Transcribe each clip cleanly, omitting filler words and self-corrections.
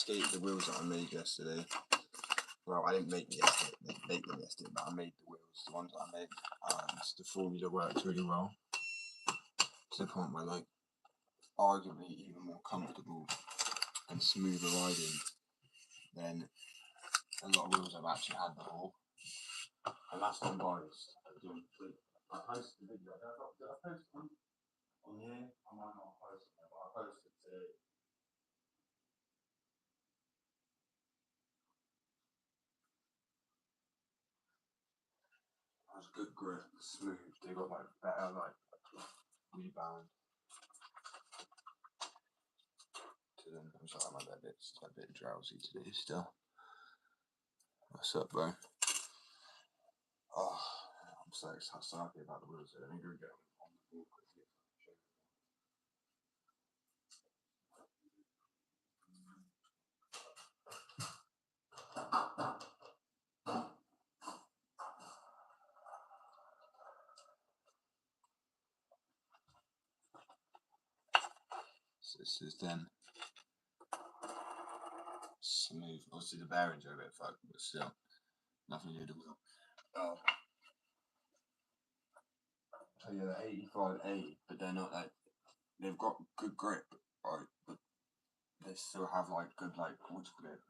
skate, the wheels that I made yesterday. Well, I didn't make them yesterday, but I made the wheels, the ones that I made, and the formula works really well. To the point where, like, arguably even more comfortable and smoother riding than a lot of wheels I've actually had before. And that's unbiased. I posted the video. Did I post it on here? I might not have posted it, but I posted it today. That's good grip, smooth. They got like better like rebound to them. I'm sorry, I'm a bit drowsy today still. What's up, bro? Oh, I'm so happy about the wheels. Let me go get them on the board quickly. So this is then smooth. Obviously the bearings are a bit fucked, but still nothing to do with the wheel. So yeah, they're 85A, but they're not like, they've got good grip, right? But they still have like good like what's grip.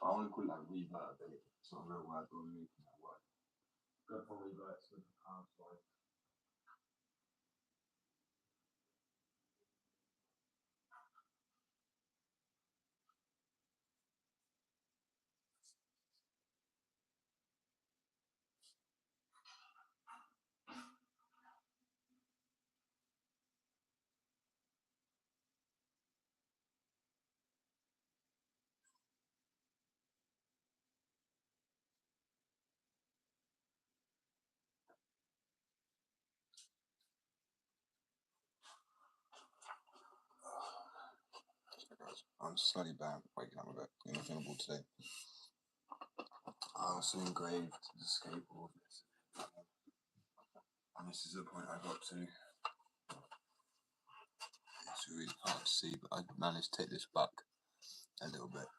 I want to call it like reverb. It's not a real word, but I'm making that word. Good for reverb, with the power slide. I'm slightly bad, waking up a bit inflammable today. I also engraved the skateboard, and this is the point I got to. It's really hard to see, but I managed to take this back a little bit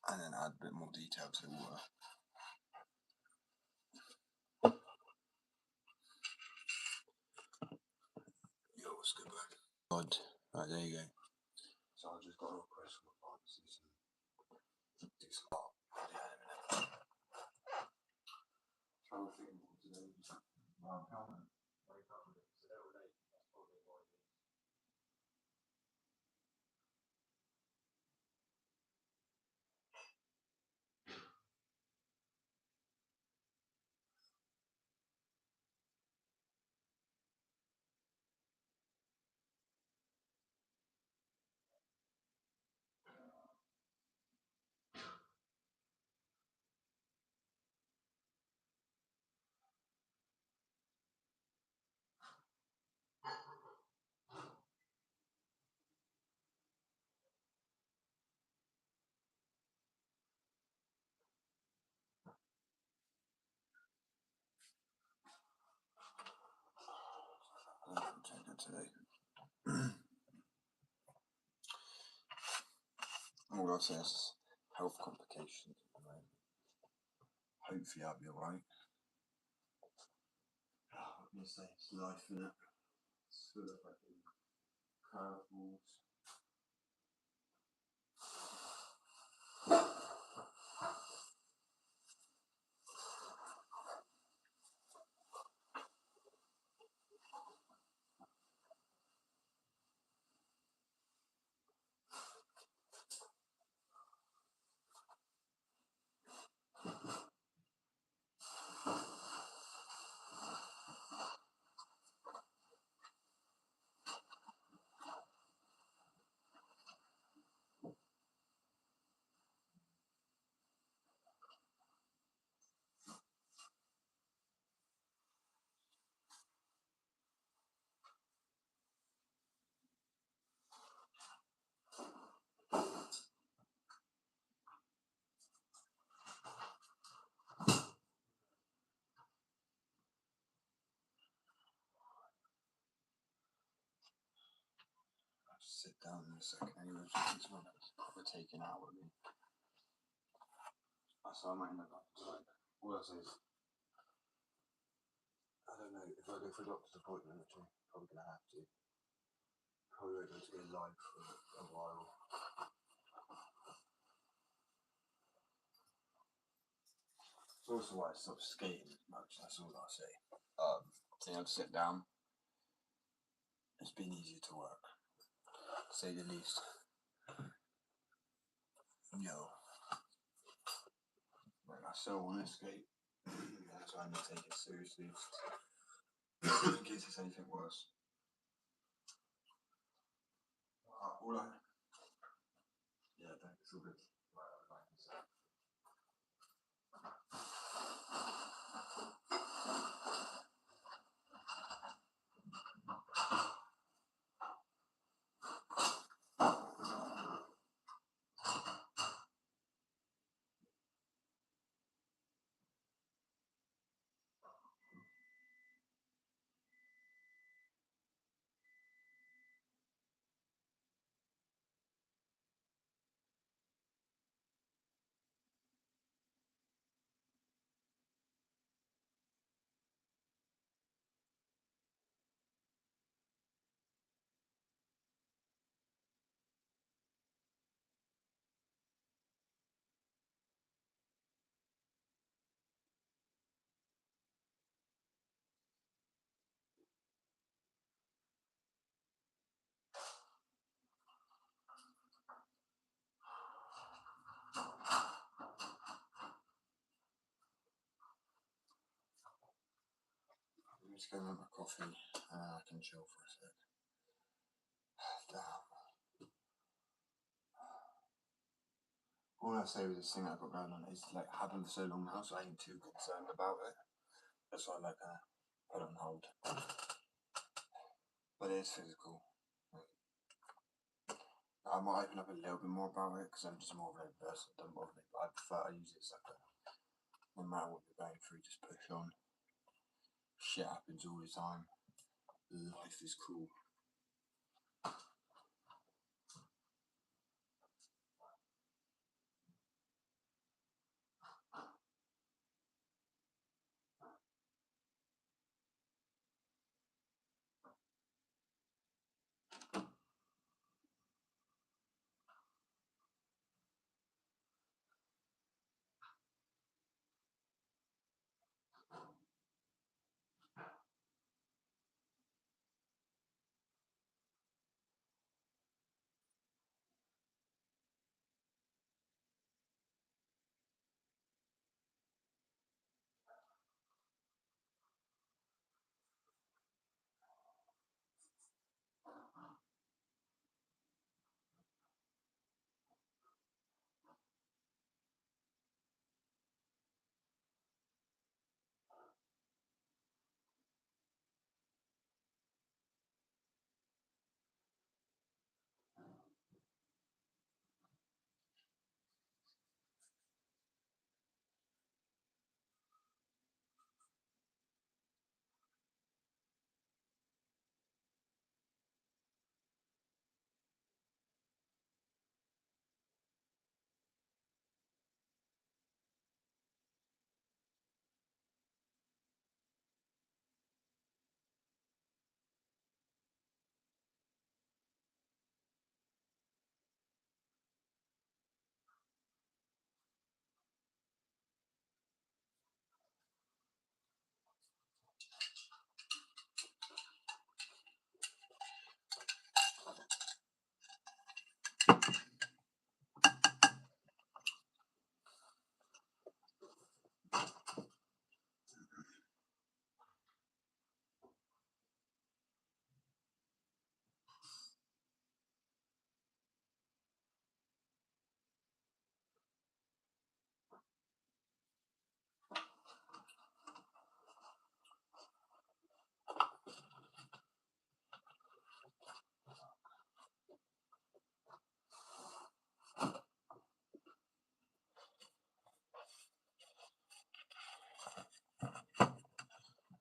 and then add a bit more detail to the water. Yo, what's good, bud? God, right, there you go. So I just got a request from my partners and do some art. Trying to think what to do. Well, I can't wake up with it. It's a little late. That's probably why it is. Today. All I'll say is health complications at the moment. Hopefully I'll be alright. What can I say? It's life, innit? It's full of fucking curveballs. I'll just sit down in a second anyway, just we're taking out with me. So I might end up like, all I say is, I don't know, if I go for a doctor's appointment, which I'm probably going to have to, probably won't go to go live for a while. It's also why I stopped skating as much, that's all I'll say. Being able to sit down, it's been easier to work, to say the least. Like I still want to skate, that's why I need to take it seriously, in case it's anything worse. Yeah, it's all good. I'm just going to make my coffee and I can chill for a sec. Damn. All I say with this thing I've got going on is like happened for so long now, so I ain't too concerned about it. That's why I like put it on hold. But it is physical. I might open up a little bit more about it because I'm just more of a person. Don't bother me. But I prefer I use it as like no matter what you're going through, just push on. Shit happens all the time. Life is cool.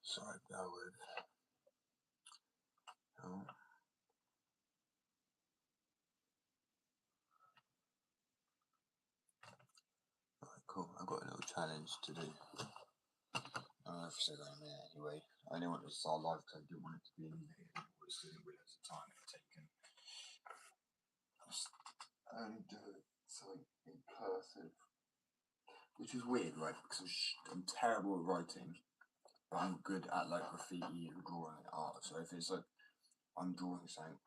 Sorry, bear with. Oh. challenge to do. I don't know if it's going there anyway. I only wanted to start live because I didn't want it to be in there. I didn't realize the time it had taken. I only do it something in cursive, which is weird, right? Because I'm terrible at writing, but I'm good at like graffiti and drawing and art. So if it's like I'm drawing something,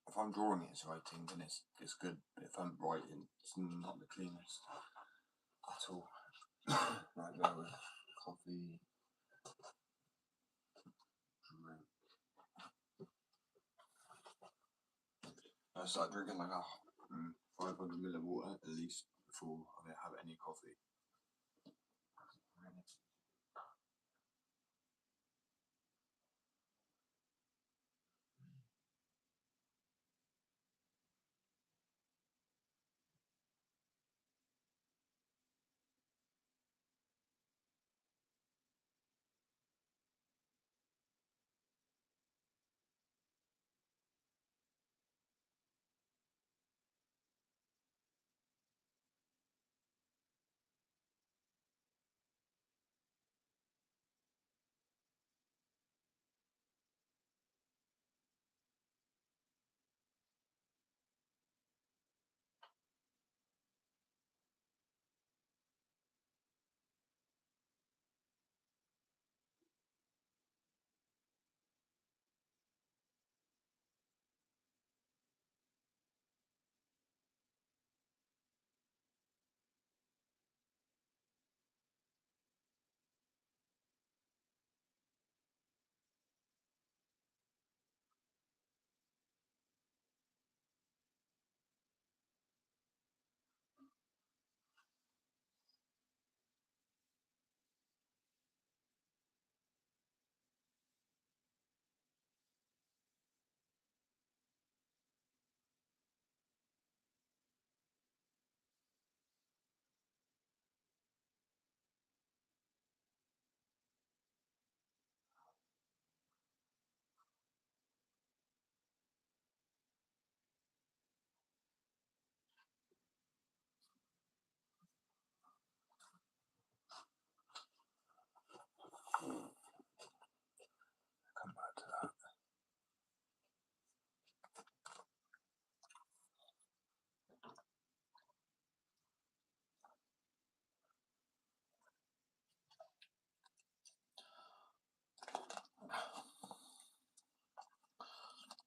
if I'm drawing it as writing, then it's good. But if I'm writing, it's not the cleanest at all. Like that with coffee, drink. I started drinking like 500 ml of water at least before I have any coffee. Come back to that.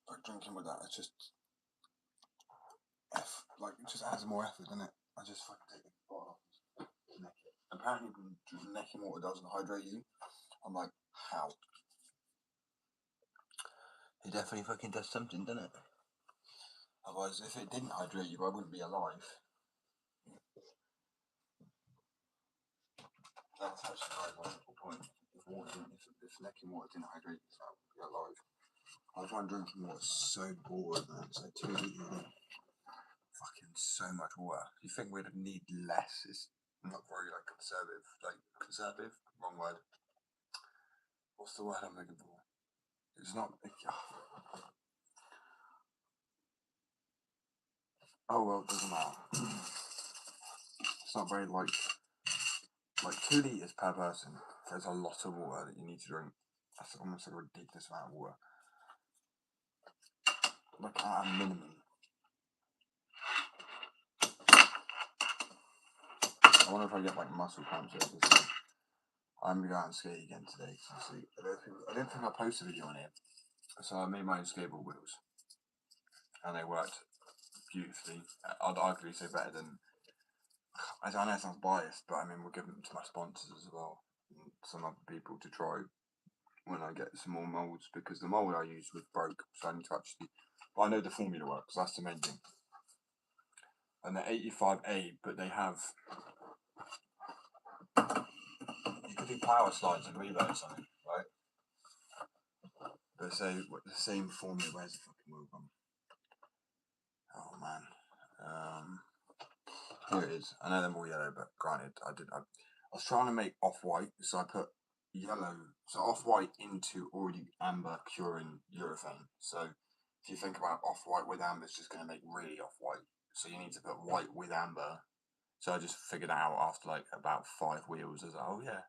Like drinking with that, it's just like it just adds more effort, doesn't it? I just fucking take the bottle off, neck it. Apparently, necking water doesn't hydrate you. I'm like, how? It definitely fucking does something, doesn't it? Otherwise, if it didn't hydrate you, I wouldn't be alive. That's actually a very logical point. If necking water didn't hydrate you, I wouldn't be alive. I find drinking water so bored, man. It's like 2 liters. Fucking so much water. You think we'd need less? It's not very like conservative. Like conservative? Wrong word. What's the word I'm looking for? It's not. Oh well, it doesn't matter. It's not very like 2 liters per person. There's a lot of water that you need to drink. That's almost like a ridiculous amount of water. Like at a minimum. I wonder if I get like muscle cramps here. I'm gonna go out and skate again today. I didn't think I posted a video on it, so I made my own skateboard wheels, and they worked beautifully. I'd arguably say better than. I know it sounds biased, but I mean we're giving them to my sponsors as well, and some other people to try when I get some more molds, because the mold I used was broke, so I need to actually. But I know the formula works. That's the main thing. And they're 85A, but they have. You could do power slides and reloads on it, right? But say the same formula. Where's the fucking wheel gone? Oh man. Here it is. I know they're more yellow, but granted, I was trying to make off-white, so I put yellow, so off-white into already amber curing urethane. So if you think about off-white with amber, it's just going to make really off-white. So you need to put white with amber So I just figured that out after like about 5 wheels. I was like, oh yeah,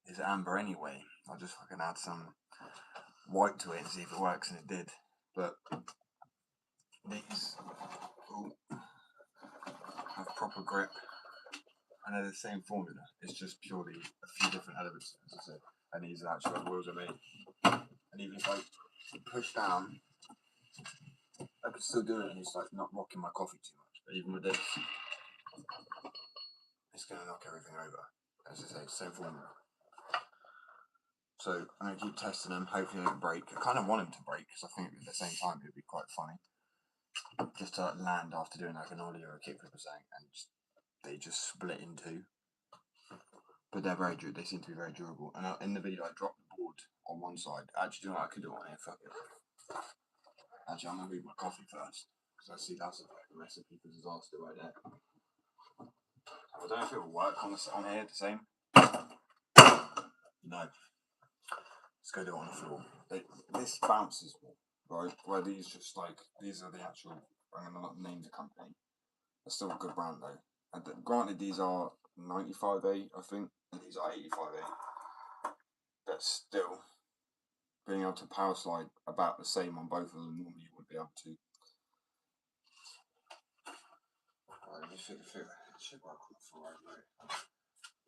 it's amber anyway. I'll just fucking add some white to it and see if it works, and it did. But these have proper grip, and they're the same formula. It's just purely a few different elements, as I said. And these are actually wheels I made. And even if I push down, I could still do it, and it's like not rocking my coffee too much. But even with this, it's going to knock everything over. As I say, same formula. So I'm going to keep testing them, hopefully they don't break. I kind of want them to break, because I think at the same time it would be quite funny. Just to land after doing like an ollie or a kickflip or something, and they just split in two. But they're very durable. They seem to be very durable. And in the video, I dropped the board on one side. Actually, you know what? I could do it on here. Fuck it. Actually, I'm going to move my coffee first, because I see that's a recipe for disaster right there. I don't know if it will work on here the same. No. Let's go do it on the floor. This bounces more, right? Where these just like, these are the actual, I'm going to not name the company. They're still a good brand though. And granted, these are 95A, I think, and these are 85A. But still, being able to power slide about the same on both of them, normally you wouldn't be able to. Let me figure it should work on the floor,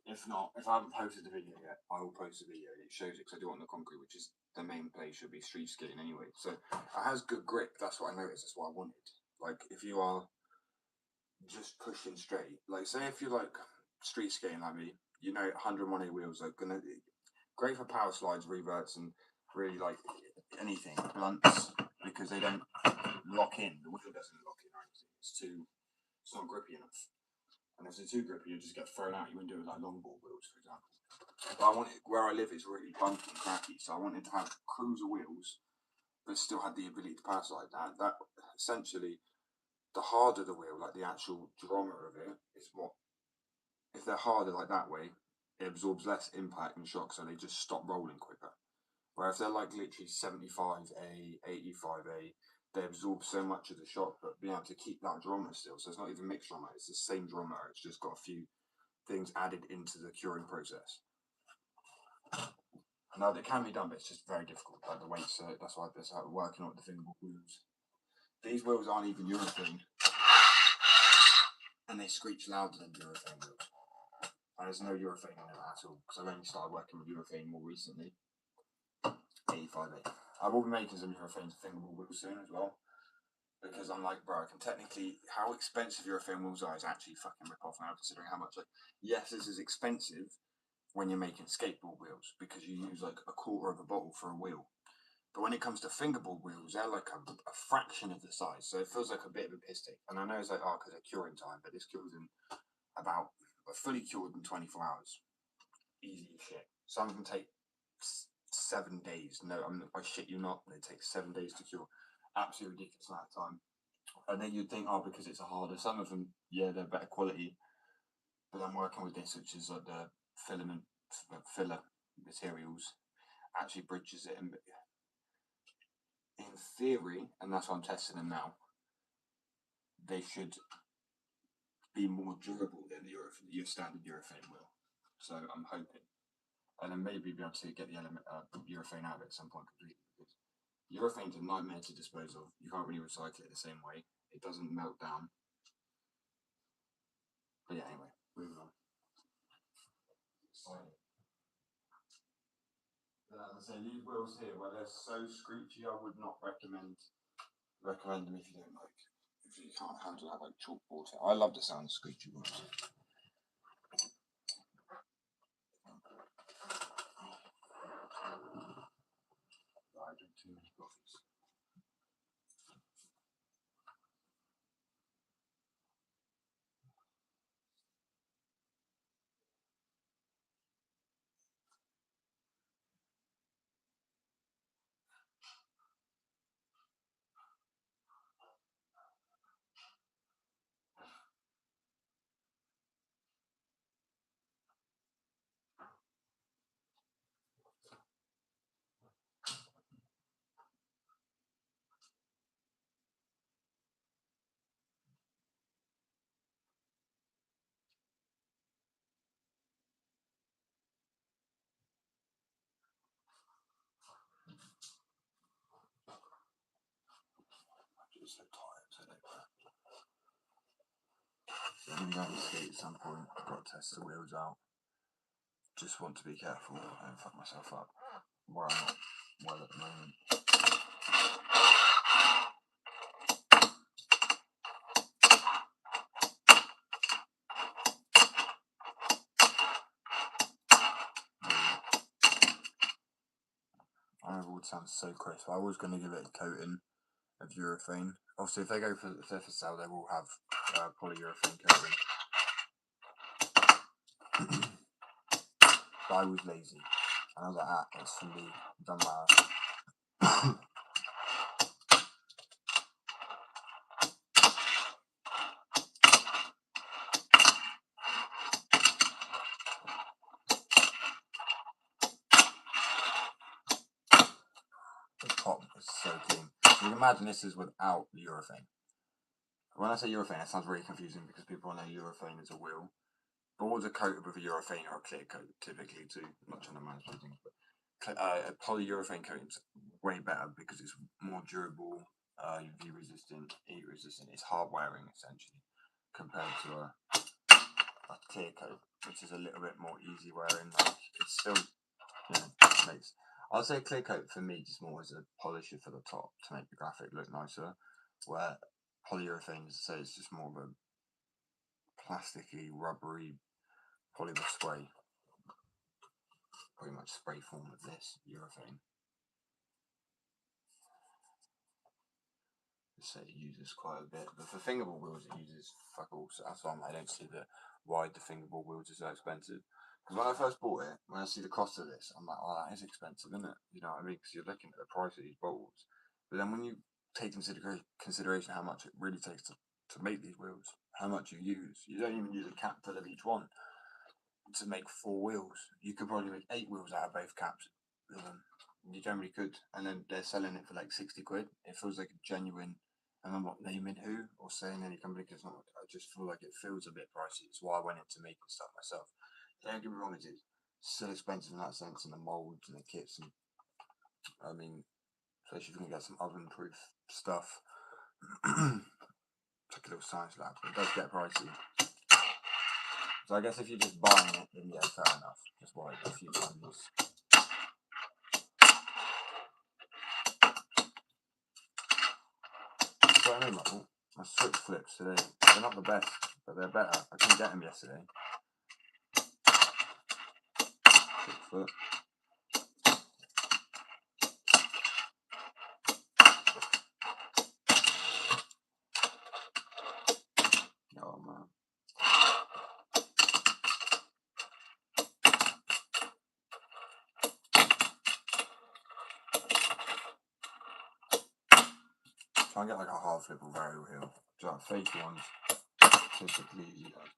If not, if I haven't posted the video yet, I will post the video. It shows it because I do it on the concrete, which is the main place should be street skating anyway. So it has good grip. That's what I noticed. That's what I wanted. Like if you are just pushing straight, like say if you're like street skating like me, you know 101A wheels are gonna great for power slides, reverts, and really like anything blunts because they don't lock in. The wheel doesn't lock in or anything. It's not grippy enough. And if they're too grippy, you just get thrown out. You wouldn't do it like longboard wheels, for example. But I wanted, where I live is really bumpy and cracky, so I wanted to have cruiser wheels that still had the ability to pass like that. That essentially, the harder the wheel, like the actual geometry of it, is what, if they're harder like that way, it absorbs less impact and shock, so they just stop rolling quicker. Where if they're like literally 75A, 85A, they absorb so much of the shock, but being able to keep that drama still. So it's not even mixed drama, it's the same drama, it's just got a few things added into the curing process. Now, it can be done, but it's just very difficult. Like the weights, that's why that's how we're working on the fingerboard wheels. These wheels aren't even urethane, and they screech louder than urethane wheels. And there's no urethane in them at all, because I've only started working with urethane more recently. 85A. I will be making some urethane fingerboard wheels soon as well, because I'm like, bro, I can technically, how expensive urethane wheels are is actually fucking rip off now, considering how much, like, yes, this is expensive when you're making skateboard wheels, because you use like a quarter of a bottle for a wheel. But when it comes to fingerboard wheels, they're like a fraction of the size, so it feels like a bit of a piss take. And I know it's like, oh, because of curing time, but this cures in about, fully cured in 24 hours. Easy as shit. Some of them take 7 days. No, I shit you not, they take 7 days to cure. Absolutely ridiculous amount of time. And then you'd think, oh, because it's a harder, some of them, yeah, they're better quality. But I'm working with this, which is like the filler materials, actually bridges it. And in theory, and that's why I'm testing them now, they should be more durable than your standard urethane wheel. So I'm hoping, and then maybe be able to get the element urethane out of it at some point completely. Because urethane's a nightmare to dispose of. You can't really recycle it the same way. It doesn't melt down. But yeah, anyway, moving on. Exciting. But as I say, these wheels here, where they're so screechy, I would not recommend them if you don't like. If you can't handle that like chalkboard. I love the sound of screechy wheels. I drink too many coffees. just so tired today, bro. So I'm going to skate at some point. I've got to test the wheels out. Just want to be careful and fuck myself up where I'm not well at the moment. I know it would sound so crisp. I was going to give it a coating of urethane. Obviously, if they're for sale, they will have polyurethane coating. But I was lazy, and I was like, it's for me. It doesn't matter. The top is so clean. So you can imagine this is without the urethane. When I say urethane, it sounds really confusing because people know urethane is a wheel. Boards are coated with a urethane or a clear coat, typically, too. I'm not trying to manage things, but a polyurethane coating is way better because it's more durable, UV resistant, heat resistant. It's hard wearing, essentially, compared to a clear coat, which is a little bit more easy wearing. Like, it's still, makes. I'll say clear coat for me just more as a polisher for the top to make the graphic look nicer, where polyurethane, so it's just more of a plasticky, rubbery polymer spray. Pretty much spray form of this urethane. So it uses quite a bit, but for fingerboard wheels it uses fuck all, so that's why I don't see why the fingerboard wheels are so expensive. Because when I first bought it, when I see the cost of this, I'm like, oh, that is expensive, isn't it? You know what I mean? Because you're looking at the price of these boards. But then when you take into consideration how much it really takes to make these wheels, how much you use, you don't even use a cap full of each one to make 4 wheels. You could probably make 8 wheels out of both caps. You generally could. And then they're selling it for like 60 quid. It feels like a genuine. And I'm not naming who or saying any company because I just feel like it feels a bit pricey. It's why I went into making stuff myself. Don't get me wrong, it is still expensive in that sense, and the molds and the kits, and I mean, especially if you can get some oven-proof stuff. It's like a little science lab, but it does get pricey. So I guess if you're just buying it, then yeah, fair enough. Just buy it a few times. So I know my switch flips today, they're not the best, but they're better. I couldn't get them yesterday. 6 foot. Oh man. Try and get like a hard flip or variable heel. Just like fake ones, typically easy guys.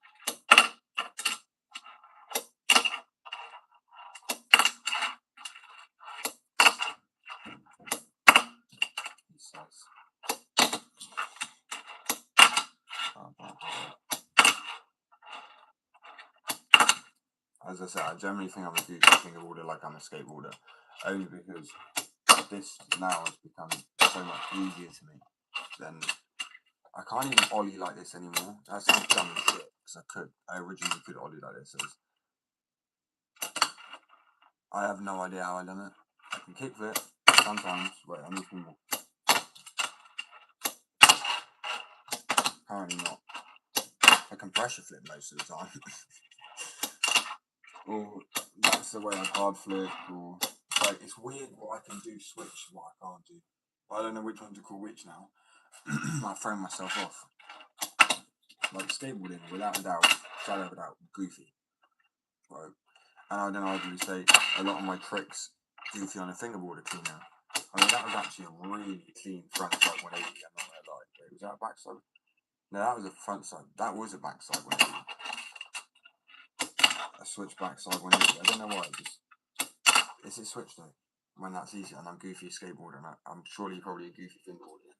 As I said, I generally think I'm a goofy fingerboarder like I'm a skateboarder, only because this now has become so much easier to me. Then I can't even ollie like this anymore. That sounds dumb as shit, because I originally could ollie like this. I have no idea how I done it. I can kickflip sometimes. Wait, I'm looking more. Apparently not. I can pressure flip most of the time. Or that's the way I hard flip, or like it's weird what I can do switch and what I can't do. I don't know which one to call which now. I throw myself off. Like skateboarding, without a doubt, shadow of a doubt, goofy. Right. And I then arguably say a lot of my tricks goofy on a fingerboard are cleaner. I mean that was actually a really clean front side 180, I'm not gonna lie. Wait, was that a backside? No, that was a front side. That was a backside 180. A switch backside 180. I don't know why. Is it switch though? When that's easy, and I'm goofy skateboarding. I'm surely probably a goofy fingerboarder.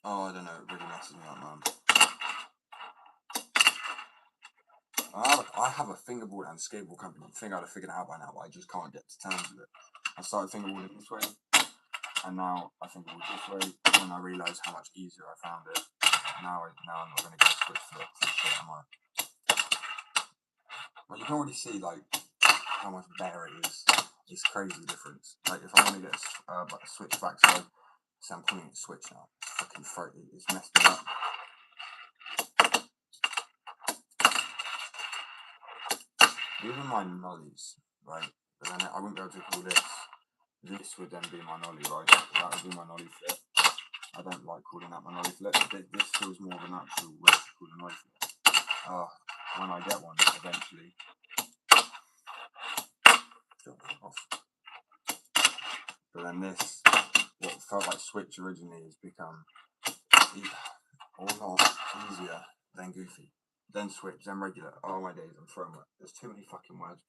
Oh, I don't know. It really messes me up, man. I have a fingerboard and skateboard company. I think I'd have figured it out by now, but I just can't get to terms with it. I started fingerboarding this way. And now I think it was this way when I realised how much easier I found it. Now I'm not going to get a switch flip for shit, am I? But you can already see like how much better it is. It's crazy difference. Like if I want to get a switch backside, so I'm calling it switch now. It's fucking throaty. It's messed me up. Even my nollies, right? But then I wouldn't be able to call this. This would then be my nollie, right? That would be my nollie flip. I don't like calling that my nollie flip. This feels more of a natural way to call a nollie flip. When I get one eventually. But then this, what felt like switch originally, has become all not easier than goofy. Then switch, then regular. Oh my days, I'm throwing up. There's too many fucking words.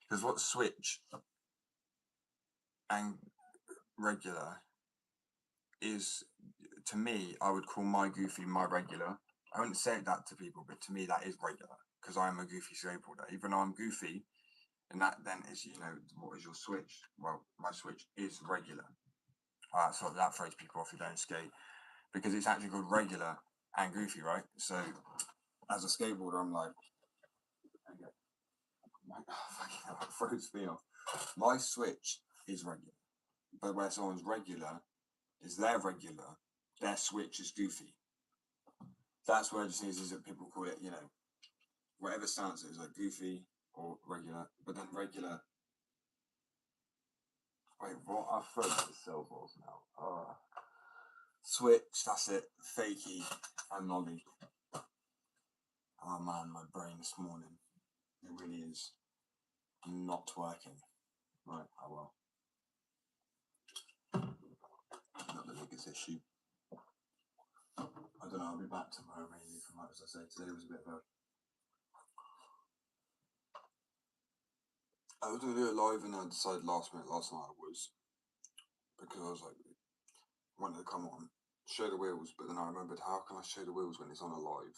Because what switch and regular is, to me, I would call my goofy my regular. I wouldn't say that to people, but to me that is regular. Because I am a goofy skateboarder. Even though I'm goofy, and that then is, what is your switch? Well, my switch is regular. So that throws people off who don't skate. Because it's actually called regular and goofy, right? So as a skateboarder, I'm like, okay, throws me off. My switch is regular, but where someone's regular is their regular, their switch is goofy. That's where it just is that people call it, whatever stance it is, like goofy or regular, but then regular. Wait, what? I've forgotten the syllables now. Switch, that's it. Fakie and nollie. Oh man, my brain this morning, it really is not working. Right, well. Not the biggest issue. I don't know, I'll be back tomorrow maybe, as I say, today was a bit of a... I was going to do it live and I decided last night I was, because I was like, wanted to come on, show the wheels, but then I remembered, how can I show the wheels when it's on a live?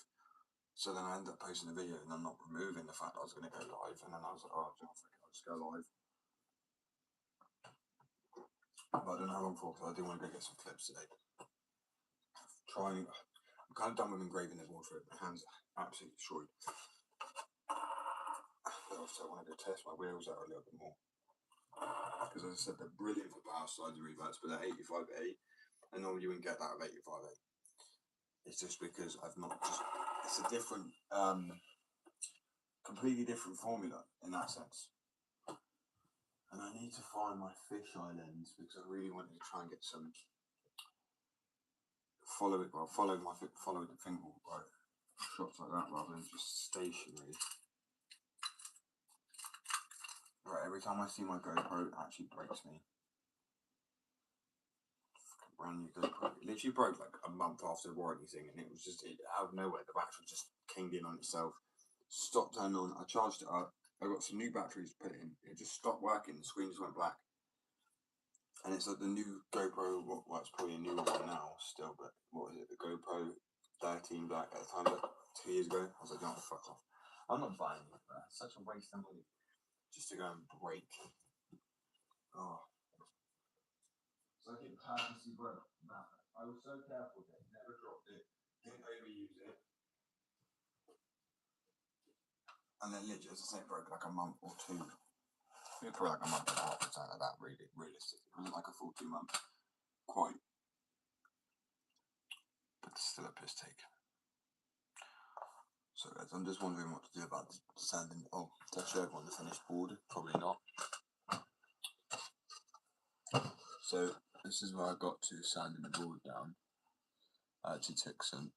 So then I ended up posting the video and I'm not removing the fact that I was going to go live, and then I was like, oh, I'll just go live. But I don't know how long for, because I do want to go get some clips today. I'm kind of done with engraving the board for it, my hands are absolutely destroyed. But also I want to go test my wheels out a little bit more. Because as I said, they're brilliant for power slides and reverts, but they're 85A, and normally you wouldn't get that of 85A. It's just because it's a different, completely different formula in that sense. And I need to find my fisheye lens because I really wanted to try and get some, follow the finger right shots like that rather than just stationary. Right, every time I see my GoPro, it actually breaks me. Brand new GoPro. It literally broke like a month after the warranty thing, and it was just out of nowhere. The battery just came in on itself, stopped turning on. I charged it up. I got some new batteries to put it in. It just stopped working. The screen just went black. And it's like the new GoPro. Well, it's probably a newer one now still, but what was it? The GoPro 13 Black at the time, but 2 years ago. I was like, no, fuck off. I'm not buying it. It's such a waste of money just to go and break. Oh. So I get purposely broke. I was so careful that it never dropped it, didn't overuse it. And then literally, as I say, it broke like a month or two. Probably like a month and a half or something like that, really, realistically. It wasn't like a full 2 months. Quite. But still a piss take. So guys, I'm just wondering what to do about the sanding. Oh, did I show everyone the finished board? Probably not. So this is where I got to sanding the board down. I actually took some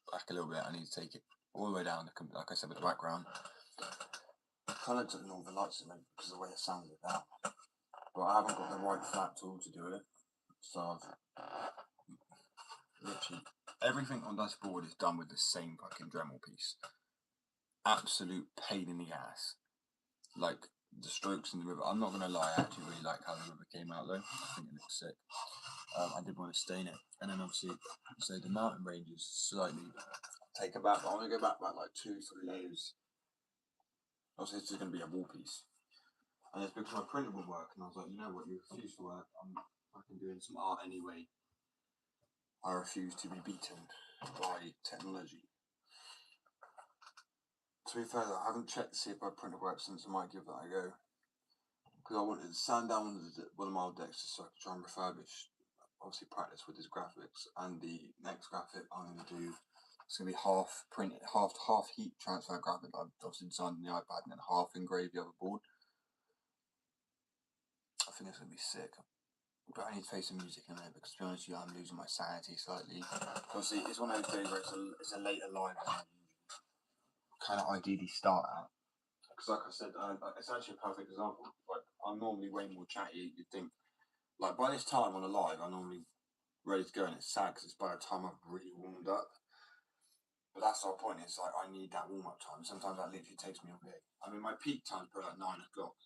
back a little bit. I need to take it all the way down, like I said, with the background. I kind of took Northern Lights because of the way it sounded down. But I haven't got the right flat tool to do it. So I've literally everything on this board is done with the same fucking Dremel piece. Absolute pain in the ass. Like the strokes in the river. I'm not gonna lie, I actually really like how the river came out though. I think it looks sick. I did want to stain it, and then obviously, so the mountain ranges slightly take it back. I want to go back like 2-3 layers. Obviously, this is going to be a wall piece. And it's because my printer wouldn't work, and I was like, you know what, you refuse to work. I'm fucking doing some art anyway. I refuse to be beaten by technology. To be fair, I haven't checked to see if my printer works since. I might give that a go. Because I wanted to sand down one of my old decks just so I could try and refurbish, obviously practice with his graphics. And the next graphic I'm going to do, it's going to be half printed, half heat transfer graphic I've obviously designed on the iPad, and then half engraved the other board. I think it's going to be sick. But I need to play some music in there because, to be honest with you, I'm losing my sanity slightly. Obviously, it's one of those days where it's a later live than I kind of ideally start at. Because, like I said, it's actually a perfect example. Like, I'm normally way more chatty. You'd think, like, by this time on a live, I'm normally ready to go, and it's sad because it's by the time I've really warmed up. But that's our point. It's like I need that warm up time. Sometimes that literally takes me a bit. I mean, my peak time's probably like 9 o'clock.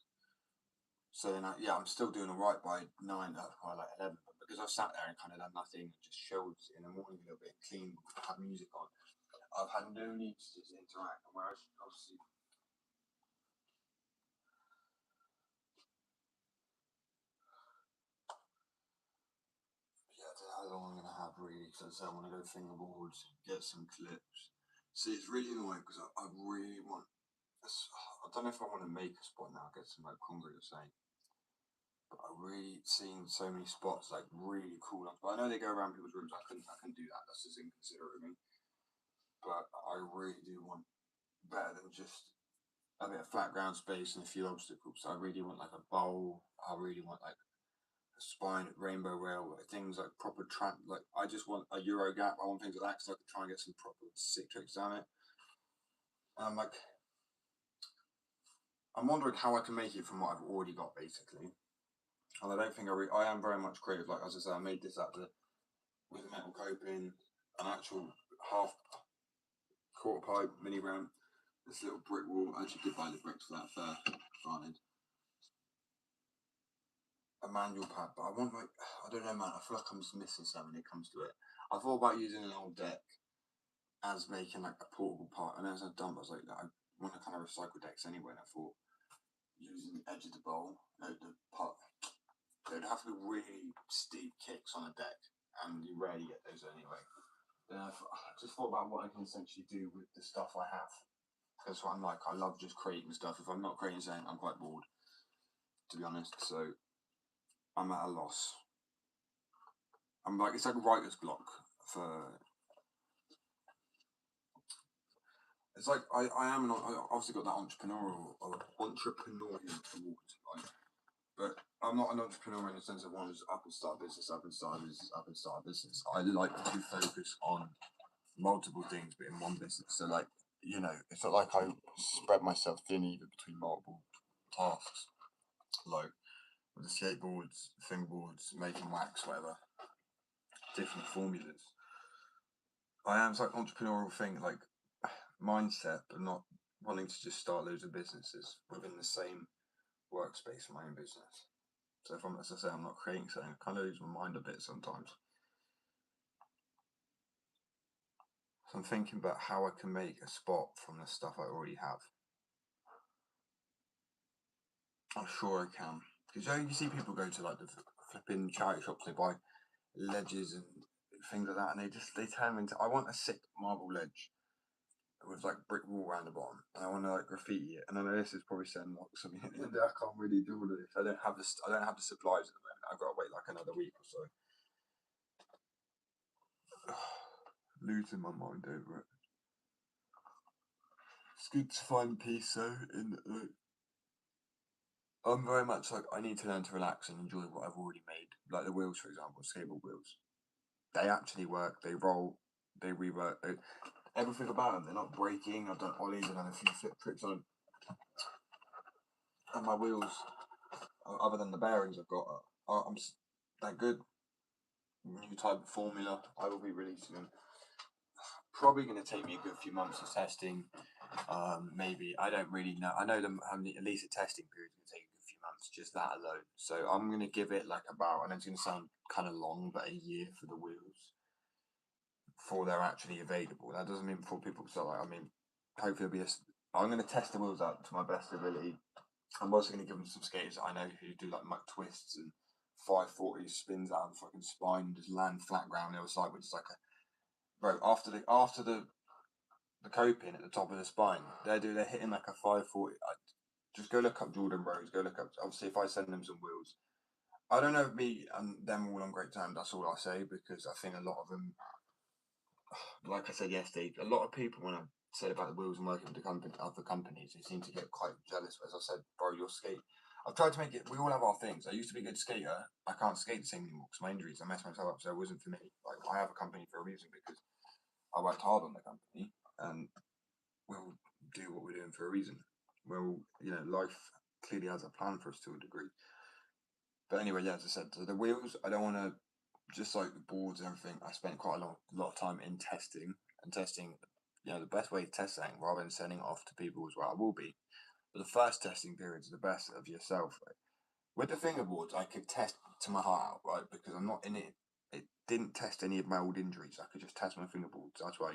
So then, I'm still doing alright by 9, by like 11. But because I've sat there and kind of done nothing, just chilled in the morning a little bit, clean, had music on, I've had no need to just interact. And whereas, obviously, I don't know how long I'm going to have really, because I want to go fingerboards, get some clips. See, it's really annoying because I really want. I don't know if I want to make a spot now, get some like concrete or something. But I really seen so many spots like really cool ones. But I know they go around people's rooms. I couldn't do that. That's just inconsiderate of me. But I really do want better than just a bit of flat ground space and a few obstacles. So I really want like a bowl. I really want like a spine rainbow rail, like things like proper track. Like I just want a Euro gap. I want things like that so I could try and get some proper sick tricks down it. And I'm wondering how I can make it from what I've already got basically. And I don't think I am very much creative. Like as I said, I made this with metal coping, an actual half quarter pipe mini ramp, this little brick wall. I actually did buy the bricks for that fair, granted. A manual pad, but I want like, I don't know man, I feel like I'm just missing something when it comes to it. I thought about using an old deck as making like a portable part, and as I've done, I was like, I want to kind of recycle decks anyway, and I thought using the edge of the bowl, the pot, there'd have to be really steep kicks on a deck, and you rarely get those anyway. Then I just thought about what I can essentially do with the stuff I have. That's what I'm like. I love just creating stuff. If I'm not creating something, I'm quite bored, to be honest. So I'm at a loss. I'm like, it's like a writer's block for. It's like I obviously got that entrepreneurial award, like, but I'm not an entrepreneur in the sense of one who's up and start a business, up and start a business, up and start a business. I like to focus on multiple things, but in one business. So like, it's not like I spread myself thin either between multiple tasks. Like with the skateboards, fingerboards, making wax, whatever, different formulas. It's like entrepreneurial thing, like mindset, but not wanting to just start loads of businesses within the same workspace of my own business. So if I'm, as I say, I'm not creating something, I kind of lose my mind a bit sometimes. So I'm thinking about how I can make a spot from the stuff I already have. I'm sure I can. Because you see people go to like the flipping charity shops, they buy ledges and things like that, and they turn them into. I want a sick marble ledge with like brick wall around the bottom, and I want to like graffiti it. And I know this is probably saying like something, and I can't really do all of this. I don't have the supplies at the moment. I've got to wait like another week or so. Losing my mind over it. It's good to find peace though. I'm very much like I need to learn to relax and enjoy what I've already made. Like the wheels, for example, skateboard wheels. They actually work. They roll. They rework. Everything about them. They're not breaking. I've done ollies and done a few flip tricks on them. And my wheels, other than the bearings I've got, they're good. New type of formula. I will be releasing them. Probably going to take me a good few months of testing. Maybe I don't really know. I know them. At least a testing period is going to take a good few months, just that alone. So I'm going to give it like about, and it's going to sound kind of long, but a year for the wheels before they're actually available. That doesn't mean before people start. Like, I mean, hopefully I'm going to test the wheels out to my best ability. I'm also going to give them some skaters that I know who do like muck twists and 540 spins out of the fucking spine and just land flat ground on the other side, which is like a bro after the coping at the top of the spine. They're hitting like a 540. Just go look up Jordan Rose. Go look up. Obviously, if I send them some wheels, I don't know if me and them all on great terms. That's all I say because I think a lot of them, like I said yesterday, a lot of people when I said about the wheels and working with other companies, they seem to get quite jealous. As I said, bro, your skate. I've tried to make it. We all have our things. I used to be a good skater. I can't skate the same anymore because my injuries. I messed myself up, so it wasn't for me. Like I have a company for a reason because I worked hard on the company, and we'll do what we're doing for a reason. Well, life clearly has a plan for us to a degree. But anyway, yeah, as I said, so the wheels, I don't want to, just like the boards and everything, I spent quite a lot of time in testing and testing. The best way to test something rather than sending it off to people is where I will be. But the first testing period is the best of yourself. Right? With the fingerboards, I could test to my heart out, right? Because I'm not in it. It didn't test any of my old injuries. I could just test my fingerboards. That's why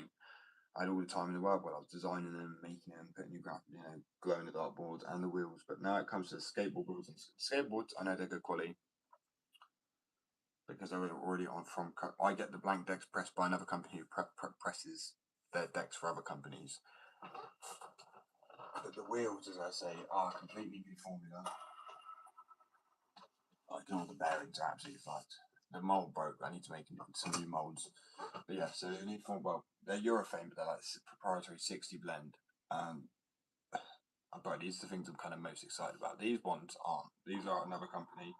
I had all the time in the world while I was designing them, making them, putting new glow in the dark boards and the wheels. But now it comes to the skateboard wheels and skateboards. I know they're good quality because they're already on from. I get the blank decks pressed by another company who presses their decks for other companies. But the wheels, as I say, are completely new formula. Like all the bearings are absolutely fucked. The mold broke. I need to make some new molds. But yeah, so they need well, they're Urethane, but they're like proprietary 60 blend. But these are the things I'm kind of most excited about. These ones aren't. These are another company.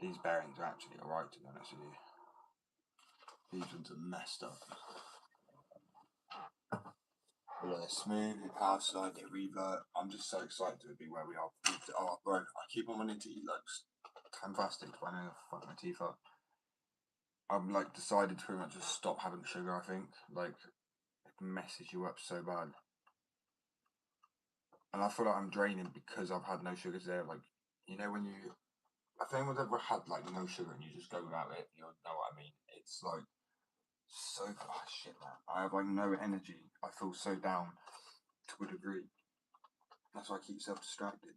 These bearings are actually alright, to be honest with you. These ones are messed up. But yeah, they're smooth, they power slide, they revert. I'm just so excited to be where we are. Oh, bro, I keep on wanting to eat like fantastic, but I know I fuck my teeth up. I've like decided to pretty much just stop having sugar. I think like it messes you up so bad, and I feel like I'm draining because I've had no sugar today. Like when you, if anyone's ever had like no sugar and you just go without it, you'll know what I mean. It's like so shit, man. I have like no energy. I feel so down to a degree. That's why I keep self distracted.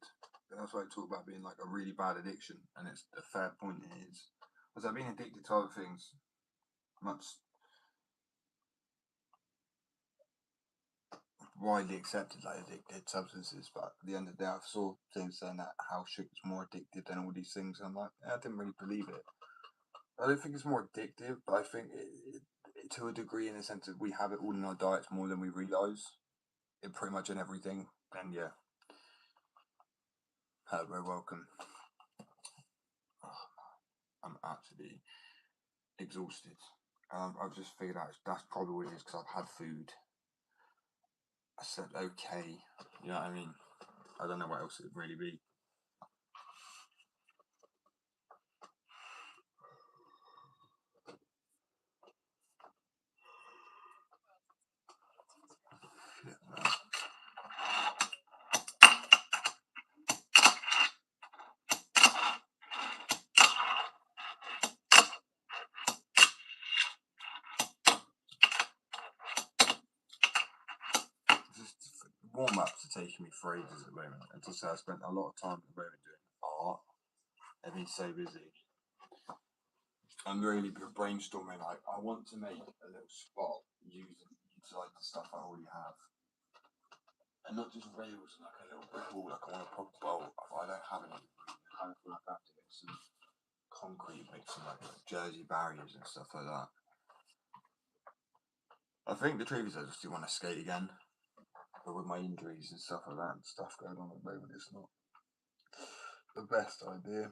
But that's why I talk about being like a really bad addiction, and it's a fair point. It is, because I've been addicted to other things much widely accepted, like addicted substances. But at the end of the day, I saw things saying that how sugar's more addictive than all these things. And I'm like, I didn't really believe it. I don't think it's more addictive, but I think it, to a degree, in the sense that we have it all in our diets more than we realise. It pretty much in everything. And yeah, hello, welcome. I'm actually exhausted. I've just figured out that's probably what it is because I've had food. I said okay, you know what I mean? I don't know what else it would really be. Warm ups are taking me for ages at the moment. And to say I spent a lot of time at the moment doing art. I've been so busy. I'm really brainstorming. Like, I want to make a little spot utilize the stuff I already have, and not just rails and like a little brick wall. Like I want a proper bowl. I don't have any. I kind of feel like I have to get some concrete, make some like Jersey barriers and stuff like that. I think the truth is I just do want to skate again. But with my injuries and stuff like that and stuff going on at the moment, it's not the best idea.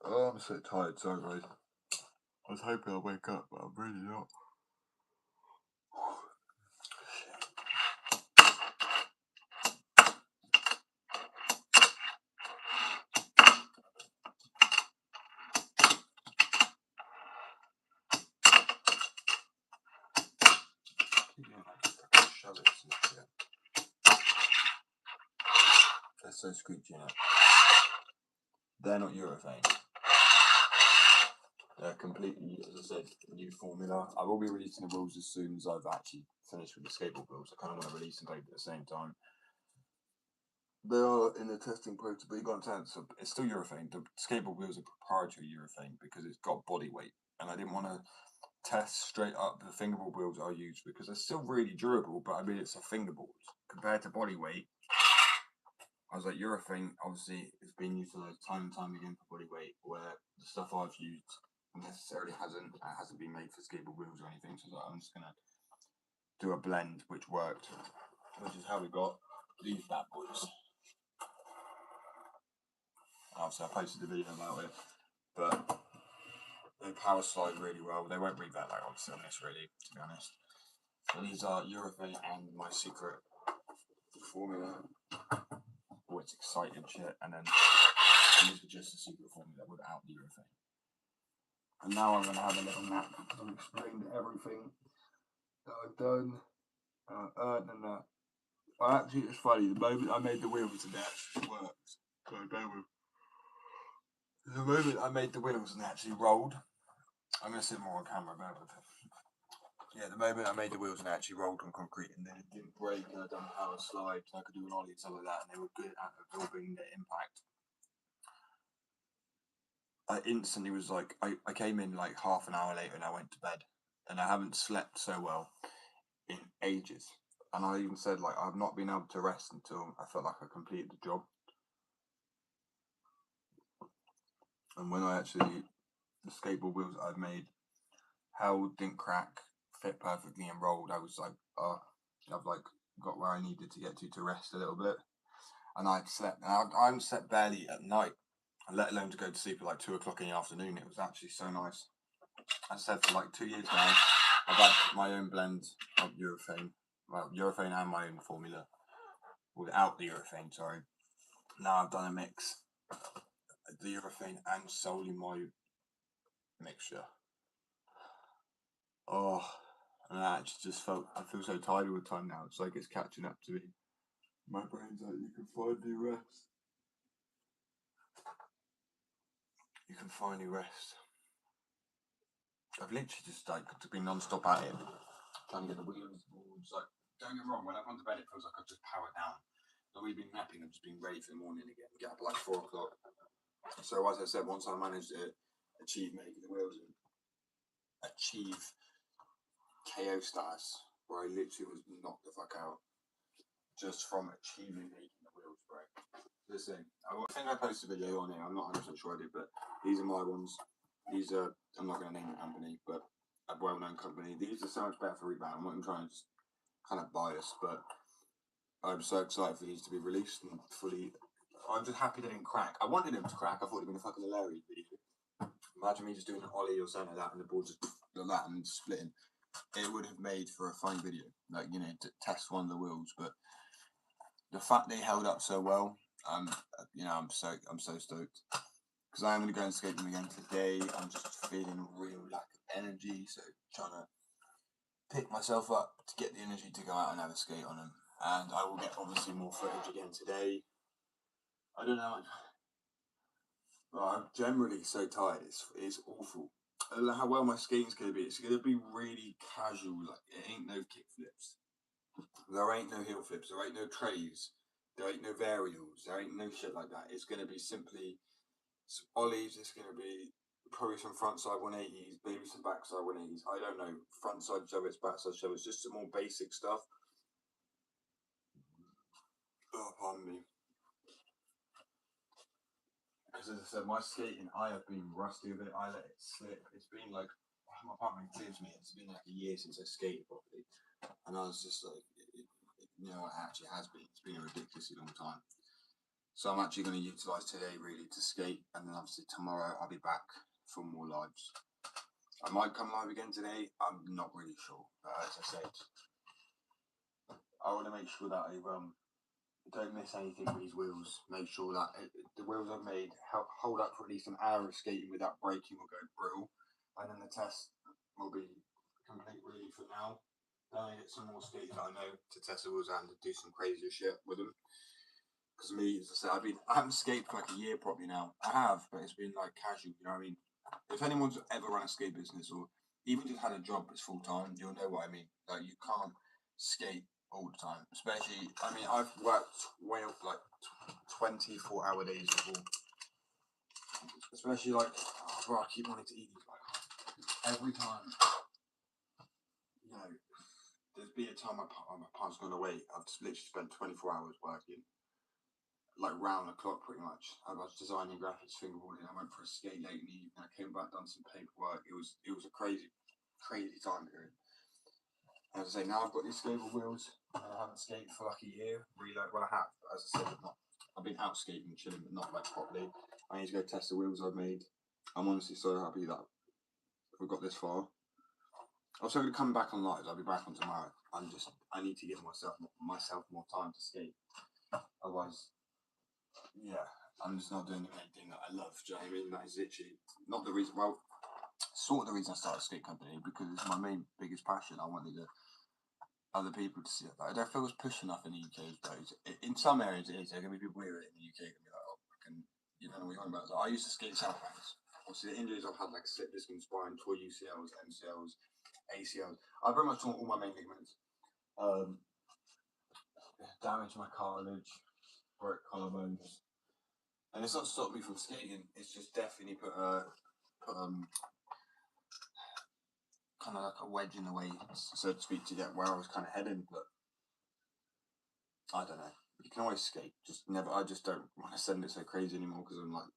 Oh, I'm so tired, sorry guys. I was hoping I'd wake up, but I'm really not. Shove it. They're so screechy now. They're not urethane. They're completely, as I said, new formula. I will be releasing the rules as soon as I've actually finished with the skateboard rules. I kind of want to release them both at the same time. They are in the testing process, but you got to tell it's still urethane. The skateboard wheels are proprietary urethane because it's got body weight, and I didn't want to test straight up the fingerboard wheels I use because they're still really durable. But I mean, it's a fingerboard compared to body weight. I was like, urethane obviously is being utilised time and time again for body weight, where the stuff I've used necessarily hasn't been made for skateboard wheels or anything. So I'm just gonna do a blend which worked, which is how we got these bad boys. So I posted a video about it, but they power slide really well. They won't read that like obviously on this really, to be honest. So these are urethane and my secret formula. Oh, it's exciting shit. And then these are just the secret formula without the urethane. And now I'm going to have a little nap because I've explained everything that I've done and that. Actually, it's funny, the moment I made the wheels and they actually worked. The moment I made the wheels and they actually rolled, I'm going to sit more on camera, bear with it. Yeah, the moment I made the wheels and they actually rolled on concrete and then it didn't break and I done a power slide so I could do an ollie and stuff like that, and they were good at absorbing the impact. I instantly was like, I came in like half an hour later and I went to bed, and I haven't slept so well in ages. And I even said, like, I've not been able to rest until I felt like I completed the job. And when I actually, the skateboard wheels I'd made held, didn't crack, fit perfectly and rolled, I was like, oh, I've like got where I needed to get to rest a little bit. And I'd slept, and I haven't slept barely at night, let alone to go to sleep at like 2 o'clock in the afternoon. It was actually so nice. I said for like 2 years now, I've had my own blend of urethane. Well, urethane and my own formula. Without the urethane, sorry. Now I've done a mix. The urethane and solely my mixture. Oh, and I actually just I feel so tired all the time now. It's like it's catching up to me. My brain's like, you can finally rest. You can finally rest. I've literally just like been non-stop at it, trying to get the wheels, boards. Like, don't get me wrong, when I've gone to bed, it feels like I've just powered down. When we've been napping, I've just been ready for the morning again. Get up at like 4 o'clock. So as I said, once I managed to achieve making the wheels and achieve KO status, where I literally was knocked the fuck out just from achieving making the wheels, bro. Listen, I think I posted a video on here. I'm not 100% sure I did, but these are my ones. These are, I'm not going to name the company, but a well-known company. These are so much better for rebound. I'm not even trying to just kind of bias, but I'm so excited for these to be released and fully. I'm just happy they didn't crack. I wanted them to crack. I thought it'd been a fucking hilarious video. Imagine me just doing an ollie or something like that, and the ball just like that and splitting. It would have made for a funny video, like, you know, to test one of the wheels. But the fact they held up so well, you know, I'm so stoked because I am going to go and skate them again today. I'm just feeling a real lack of energy, so trying to pick myself up to get the energy to go out and have a skate on them. And I will get obviously more footage again today. I don't know. I'm generally so tired. It's awful. How well my skating's gonna be. It's gonna be really casual. Like, it ain't no kick flips. There ain't no heel flips. There ain't no trays. There ain't no varials. There ain't no shit like that. It's gonna be simply some ollies. It's gonna be probably some frontside 180s, maybe some backside 180s. I don't know. Frontside shove-its, backside shove-its, just some more basic stuff. Oh, pardon me. Because as I said, my skating, I have been rusty with it. I let it slip. It's been like, my partner includes me, it's been like a year since I skated properly. And I was just like, you know, it actually has been. It's been a ridiculously long time. So I'm actually going to utilise today really to skate. And then obviously tomorrow I'll be back for more lives. I might come live again today. I'm not really sure. As I said, I want to make sure that I don't miss anything with these wheels. Make sure that the wheels I've made hold up for at least an hour of skating without breaking or going brittle. And then the test will be complete really for now. Then I get some more skates that I know to test the wheels out and to do some crazier shit with them. Because me, as I said, I haven't skated for like a year probably now. I have, but it's been like casual, you know what I mean? If anyone's ever run a skate business or even just had a job that's full time, you'll know what I mean. Like, you can't skate all the time. Especially, I mean, I've worked way up like 24-hour days before. Especially like, bro, I keep wanting to eat these. Like every time, you know, there's been a time my partner's gone away. I've just literally spent 24 hours working, like round the clock pretty much. I was designing graphics, fingerboarding. I went for a skate late in the evening. I came back, done some paperwork. It was a crazy time period. As I say, now I've got these skateboard wheels. I haven't skated for like a year. Really, well, I have. But as I said, I've been out skating, chilling, but not like properly. I need to go test the wheels I've made. I'm honestly so happy that we've got this far. I'm also going to come back on live. I'll be back on tomorrow. I need to give myself more time to skate. Otherwise, yeah, I'm just not doing anything that I love. Do you know what I mean? That is literally not the reason. Well, sort of the reason I started a skate company, because it's my main biggest passion. I wanted other people to see it. I don't feel it's push enough in the UK, though. In some areas it is. There are going to be people here in the UK going to be like, oh, you don't know what you're talking about. So I used to skate South Banks. Obviously, the injuries I've had, like slip disc in spine, tore UCLs, MCLs, ACLs. I've pretty much torn all my main ligaments. Damaged my cartilage, broke collarbones. And it's not stopped me from skating. It's just definitely put kind of like a wedge in the way, so to speak, to get where I was kind of heading. But I don't know. You can always skate. Just never. I just don't want to send it so crazy anymore, because I'm like,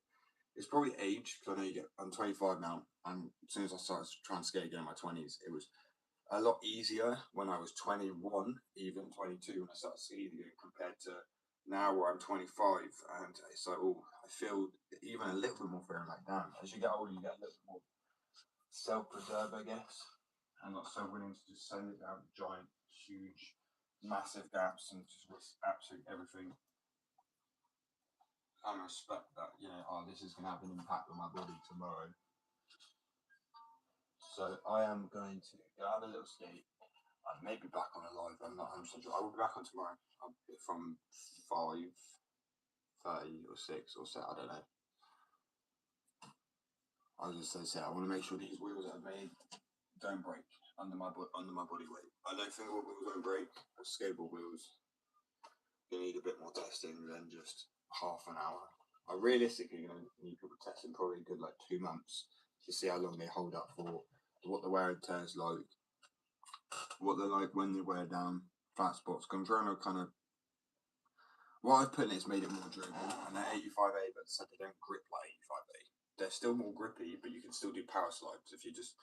it's probably age. Because I know I'm 25 now, and as soon as I started trying to skate again in my 20s, it was a lot easier when I was 21, even 22 when I started skating again, compared to now where I'm 25, and it's like, oh, I feel even a little bit more fear, like, damn, as you get older, you get a little bit more self-preserve, I guess, and not so willing to just send it down giant, huge, massive gaps and just risk absolutely everything. I respect that, you know, oh, this is going to have an impact on my body tomorrow. So I am going to go have a little skate. I may be back on a live. I'm not 100% sure. I will be back on tomorrow from 5:30 or 6 or 7. I don't know. I was just going to say, I want to make sure these wheels that I've made don't break under my body weight. I know fingerboard wheels won't break, but skateboard wheels, you need a bit more testing than just half an hour. I realistically going to need people testing probably a good like 2 months to see how long they hold up for, what the wear and tear is like, what they're like when they wear down, flat spots. I'm trying to kind of, what I've put in is made it more durable, and they're 85A, but said they don't grip like 85A. They're still more grippy, but you can still do power slides if you just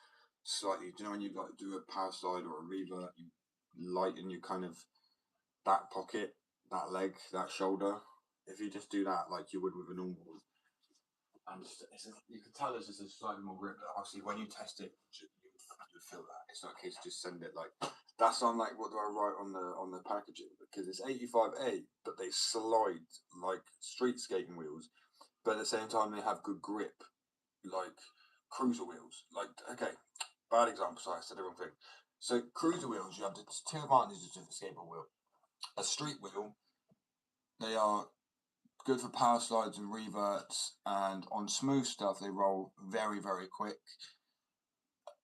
slightly, do you know when you like do a power slide or a revert, you lighten your kind of back pocket, that leg, that shoulder. If you just do that like you would with a normal, and you can tell it's just a slightly more grip. But obviously, when you test it, you feel that. It's not a case of just send it like that's on like what do I write on the packaging, because it's 85A, but they slide like street skating wheels, but at the same time they have good grip, like cruiser wheels. Like, okay, bad example. Sorry, I said the wrong thing. So cruiser wheels, you have the two advantages of a skateboard wheel. A street wheel, they are good for power slides and reverts, and on smooth stuff they roll very, very quick.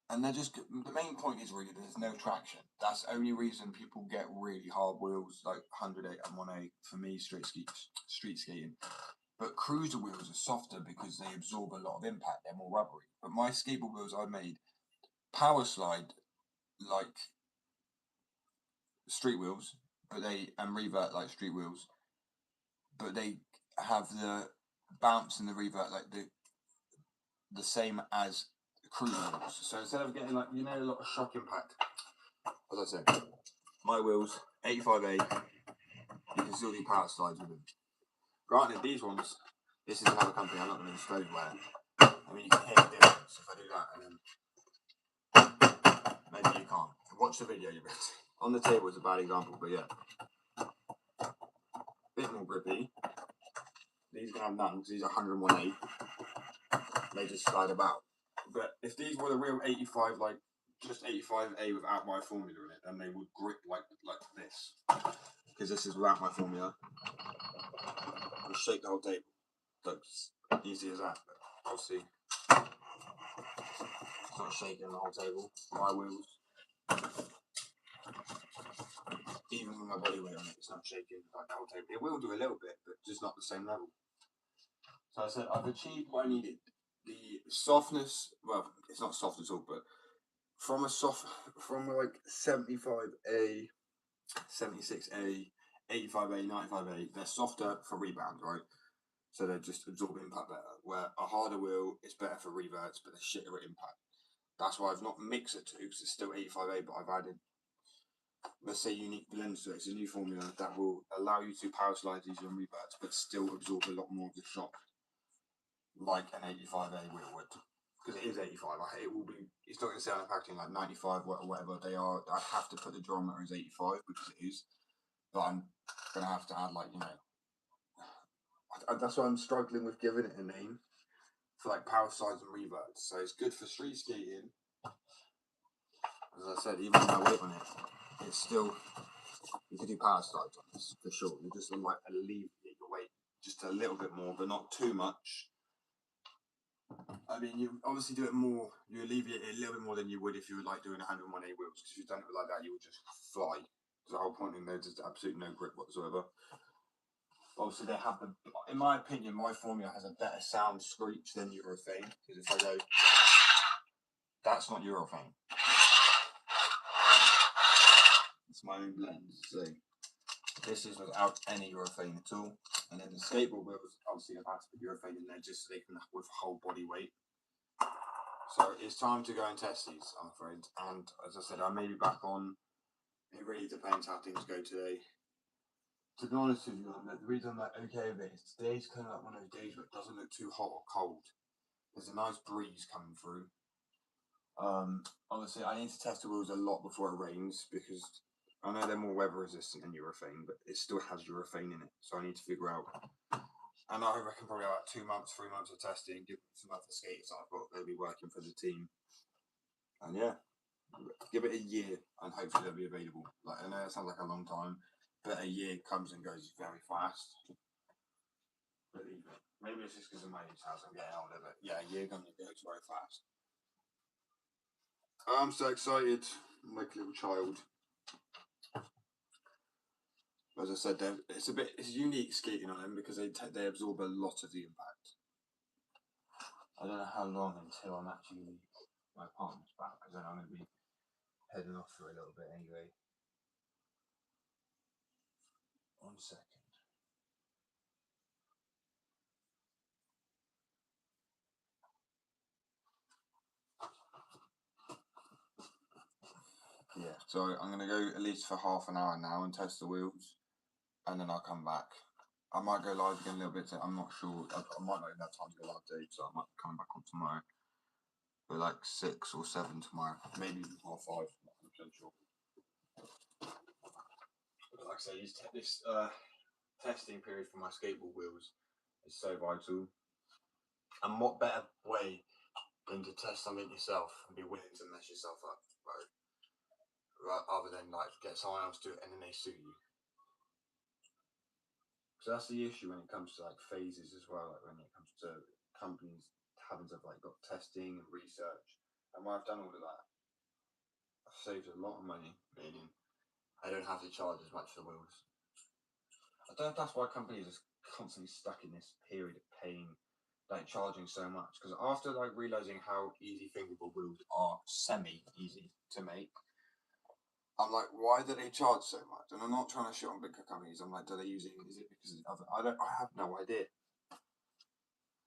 And they're just, the main point is really there's no traction. That's the only reason people get really hard wheels like 100A and 1A for me, street skating. But cruiser wheels are softer because they absorb a lot of impact. They're more rubbery. But my skateboard wheels I made power slide like street wheels, and revert like street wheels, but they have the bounce and the revert like the same as cruiser wheels. So instead of getting like, you know, a lot of shock impact, as I said, my wheels 85A, you can still do power slides with them. Granted, these ones, this is another company, I'm not going to disclose where. I mean, you can hear the difference if I do that, and then maybe you can't. Watch the video, you'll be able to. On the table is a bad example, but yeah, bit more grippy. These can have none because these are 101A. They just slide about. But if these were the real 85, like just 85A without my formula in it, then they would grip like this. Because this is without my formula. I'll shake the whole table. Looks easy as that, but I'll see. It's not shaking the whole table. My wheels, even my body weight on it, it's not shaking like the whole table. It will do a little bit, but just not the same level. So I said I've achieved what I needed. The softness, well, it's not soft at all, but from like 75A, 76A, 85A, 95A, they're softer for rebound, right? So they're just absorbing impact better. Where a harder wheel is better for reverts, but they're shitter at impact. That's why I've not mixed the two, because it's still 85A, but I've added, let's say, unique blends to it. It's a new formula that will allow you to power slide these on reverts, but still absorb a lot more of the shock, like an 85A wheel would. Because it is 85. It will be. It's not going to say on the packaging like 95 or whatever they are. I have to put the durometer as 85 because it is. But I'm going to have to add, like, you know. That's why I'm struggling with giving it a name for like power slides and reverts. So it's good for street skating. As I said, even with my weight on it, it's still, you can do power slides on this for sure. You just like alleviate your weight just a little bit more, but not too much. I mean, you obviously do it more, you alleviate it a little bit more than you would if you were like doing 101A wheels, because if you've done it like that, you would just fly. The whole point in there is absolutely no grip whatsoever. Obviously, they have the, in my opinion, my formula has a better sound screech than Eurofane, because if I go, that's not Eurofane. It's my own blend, so this is without any Eurofane at all. And then the skateboard wheels, obviously, I've had to put Eurofane in there just so they can with whole body weight. So it's time to go and test these, I'm afraid. And as I said, I may be back on. It really depends how things go today. To be honest with you, the reason I'm like okay with it is today's kind of like one of those days where it doesn't look too hot or cold. There's a nice breeze coming through. Obviously, I need to test the wheels a lot before it rains because I know they're more weather resistant than Eurofane, but it still has Eurofane in it. So I need to figure out. And I reckon probably about 2 months, 3 months of testing, give some other skaters I've got, they'll be working for the team. And yeah, give it a year and hopefully they'll be available. Like, I know that sounds like a long time, but a year comes and goes very fast. Believe me. Maybe it's just because of my age house, I'm getting older, but yeah, a year comes and goes very fast. I'm so excited, like a little child. As I said, it's unique skating on them because they absorb a lot of the impact. I don't know how long until I'm actually my partner's back, because then I'm going to be heading off for a little bit anyway. 1 second. Yeah, so I'm going to go at least for half an hour now and test the wheels, and then I'll come back. I might go live again a little bit, I'm not sure. I might not even have time to go live today, so I might come back on tomorrow. But like 6 or 7 tomorrow, maybe even 5, not 100% sure. But like I say, this testing period for my skateboard wheels is so vital. And what better way than to test something yourself and be willing to mess yourself up, right? Other than like get someone else to do it and then they sue you. So that's the issue when it comes to like phases as well. Like when it comes to companies having to like got testing and research. And when I've done all of that, I've saved a lot of money. Meaning, I don't have to charge as much for the wheels. I don't know if that's why companies are constantly stuck in this period of paying, like charging so much. Because after like realizing how easy fingerboard wheels are semi-easy to make, I'm like, why do they charge so much? And I'm not trying to shit on bigger companies. I'm like, is it because of other, I have no idea.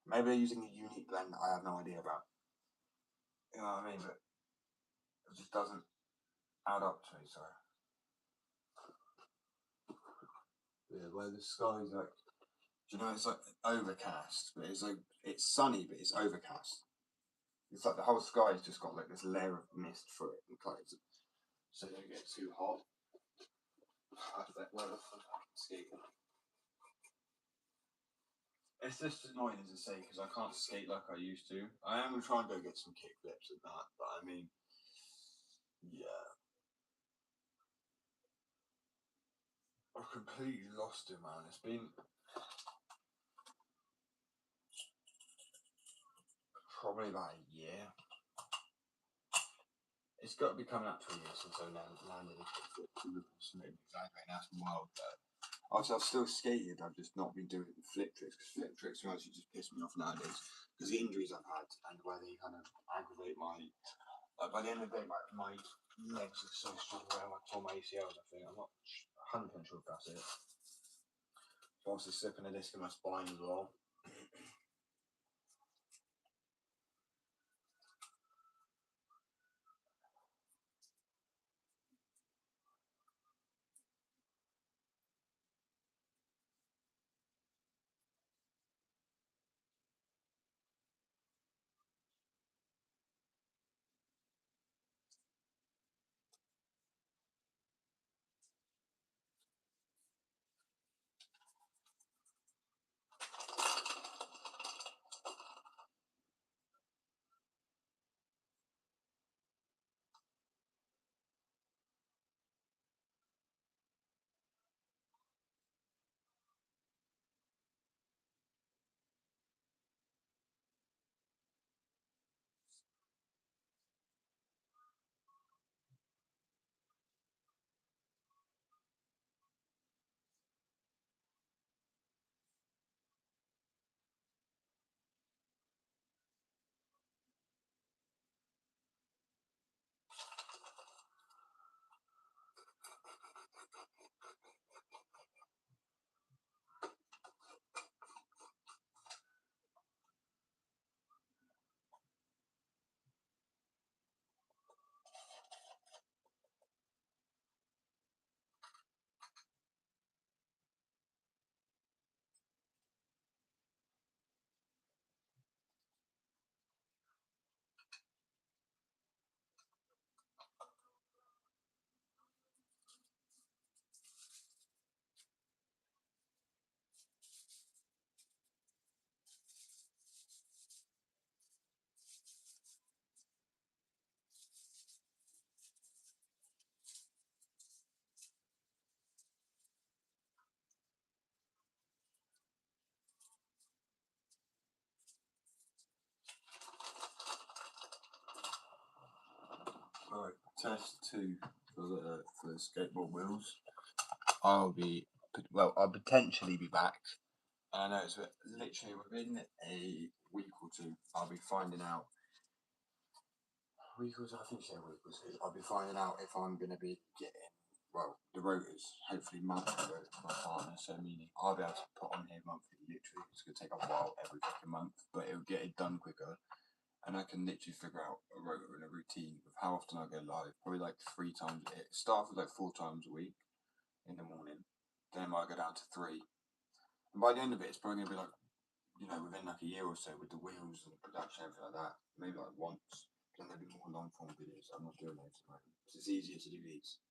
Maybe they're using a unique blend that I have no idea about. You know what I mean? But it just doesn't add up to me, sorry. Yeah, where the sky's like, do you know, it's like overcast, but it's like, it's sunny, but it's overcast. It's like the whole sky's just got like this layer of mist through it and clouds, so you don't get too hot. Where the fuck I can skate? It's just annoying, as I say, because I can't skate like I used to. I am going to try and go get some kick flips and that, but I mean, yeah. I've completely lost it, man. It's been probably about a year. It's got to be coming up to a year since I landed a kickflip. Maybe exaggerating, that's wild. But obviously, I've still skated. I've just not been doing the flip tricks because flip tricks actually just piss me off nowadays. Because the injuries I've had and the way they kind of aggravate my. By the end of the day, my legs are so strong around. I tore my ACLs. I think I'm not 100% sure if that's it. So obviously, slipping a disc in my spine as well. Alright, test 2 for the skateboard wheels. I'll potentially be back. And I know it's literally within a week or two. I'll be finding out. A week or two, I think you said a week or two. I'll be finding out if I'm going to be getting the rotors, hopefully monthly rotors for my partner. So meaning I'll be able to put on here monthly. Literally, it's going to take a while every fucking month, but it'll get it done quicker. And I can literally figure out a rotor and a routine of how often I go live. Probably like 3 times. It starts with like 4 times a week in the morning. Then I might go down to 3. And by the end of it, it's probably going to be like, within like a year or so with the wheels and the production, everything like that. Maybe like once. Then there'll be more long form videos. I'm not doing those at the moment. It's easier to do these.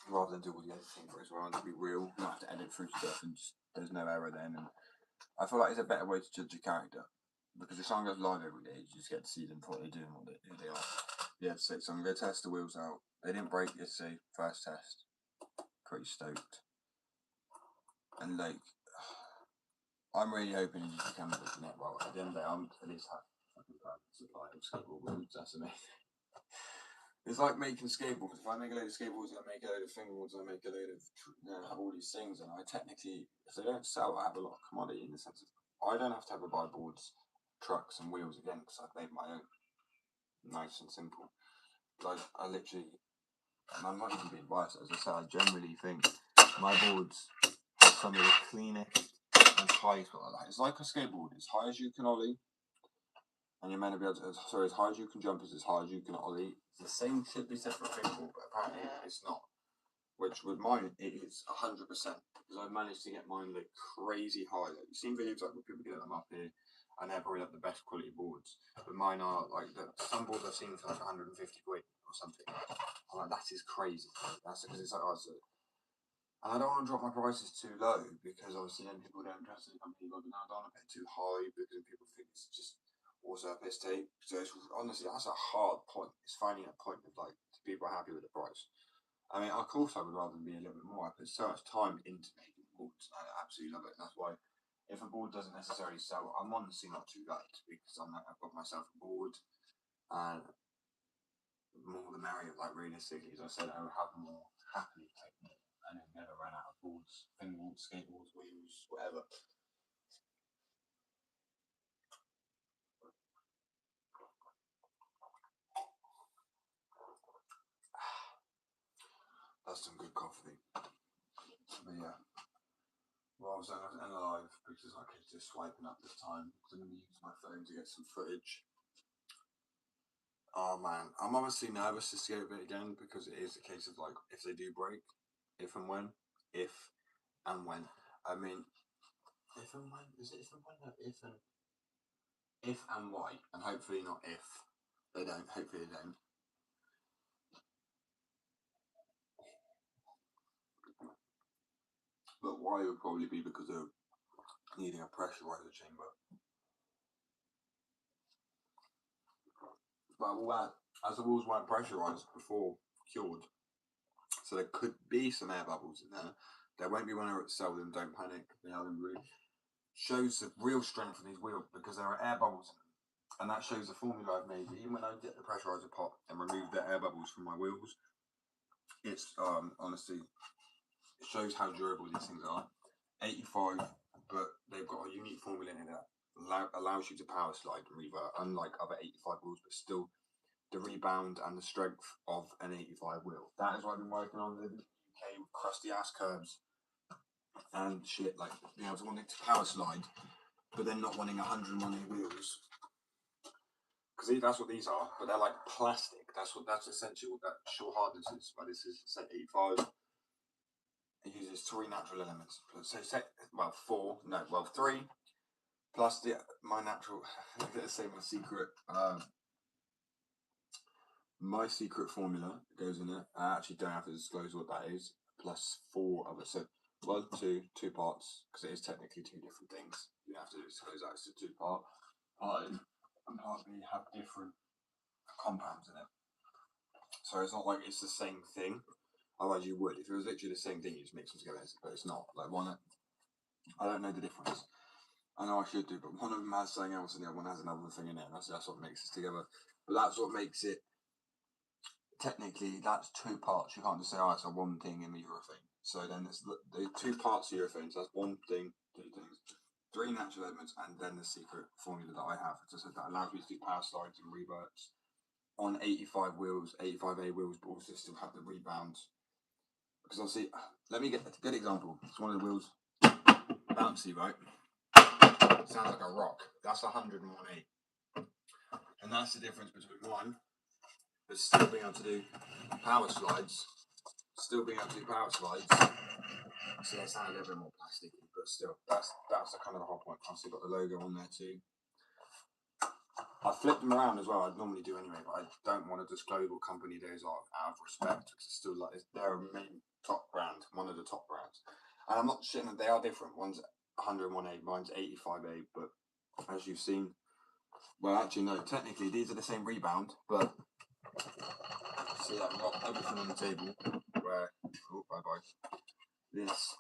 Rather than do all the editing for it as well and to be real, not have to edit through stuff and just, there's no error then. And I feel like it's a better way to judge a character. Because if someone goes live every day, you just get to see them for what they do and who they are. Yeah, so I'm going to test the wheels out. They didn't break yesterday, first test. Pretty stoked. And like, I'm really hoping you just become a net well. At the end of the day, I'm at least have fucking private supply of skateboard wheels. That's amazing. It's like making skateboards. If I make a load of skateboards, I make a load of fingerboards, I make a load of all these things, and I technically, if they don't sell, I have a lot of commodity in the sense of I don't have to buy boards, trucks, and wheels again because I've made my own. Nice and simple. Like I literally, and I'm not even being biased. As I said, I generally think my boards have some of the cleanest and highest. It's like a skateboard. As high as you can ollie. And you're meant to be able to, as high as you can jump is as high as you can ollie. The same should be said for a fingerboard, but apparently it's not. Which with mine, it is 100% because I've managed to get mine like crazy high. Like, you've seen videos like where people get them up here, and they're probably like the best quality boards. But mine are like some boards I've seen for like 150 quid or something. I'm like, that is crazy. That's because it's like and I don't want to drop my prices too low because obviously then people don't trust the company. But now I don't want to pay too high because people think it's just also a piss take. So it's, honestly, that's a hard point. It's finding a point of like people are happy with the price. I mean, of course, I would rather be a little bit more. I put so much time into making boards. I absolutely love it. And that's why if a board doesn't necessarily sell, I'm honestly not too late because I've got myself a board. and more the merrier. Like realistically, as I said, I would have more happily take more, and then never run out of boards, fingerboards, skateboards, wheels, whatever. That's some good coffee. But yeah, well, I was saying live because I kept just swiping up this time. I'm going to use my phone to get some footage. Oh man, I'm honestly nervous to skate it again because it is a case of like if they do break, if and when, if and when. I mean, if and when is it? If and when? No, if and why, and hopefully not if they don't. Hopefully they don't. But why would probably be because of needing a pressurizer chamber. But all that, as the walls weren't pressurized before cured, so there could be some air bubbles in there. There won't be when I sell them. Don't panic. The alum root shows the real strength of these wheels because there are air bubbles in them, and that shows the formula I've made. Even when I get the pressurizer pot and remove the air bubbles from my wheels, it's honestly it shows how durable these things are. 85, but they've got a unique formula in it that allows you to power slide and revert, unlike other 85 wheels, but still the rebound and the strength of an 85 wheel. That is what I've been working on in the UK with crusty ass curbs and shit, like being able to want it to power slide, but then not wanting 101 wheels. Because that's what these are, but they're like plastic. That's essentially what that short hardness is. But this is set 85. It uses 3 natural elements. So three plus my natural. Let's say my secret formula goes in it. I actually don't have to disclose what that is. Plus 4 of it. So 1, 2, 2 parts because it is technically 2 different things. You have to disclose that it's a 2-part. Part A and part B have different compounds in it. So it's not like it's the same thing. Otherwise, you would. If it was literally the same thing, you just mix them together. But it's not. Like one, I don't know the difference. I know I should do, but one of them has something else, and the other one has another thing in it. And that's what makes it together. But that's what makes it. Technically, that's 2 parts. You can't just say, "Oh, it's a one thing in the urethane." So then it's the 2 parts of urethane. So that's 1 thing, 2 things, 3 natural elements, and then the secret formula that I have. Just that allows me to do power slides and reverts on 85 wheels, 85A wheels, but also still have the rebound. Because obviously, let me get a good example. It's one of the wheels, bouncy, right? Sounds like a rock. That's 101A. And that's the difference between one that's still being able to do power slides, So yeah, it sounds a little bit more plasticky, but still, that's the kind of the whole point. I've still got the logo on there too. I flipped them around as well. I'd normally do anyway, but I don't want to disclose what company those are out of respect because it's still like they're a main top brand, one of the top brands. And I'm not shitting that they are different. One's 101A, mine's 85A, but as you've seen, well, actually no, technically these are the same rebound, but see, I've got everything on the table. Where this,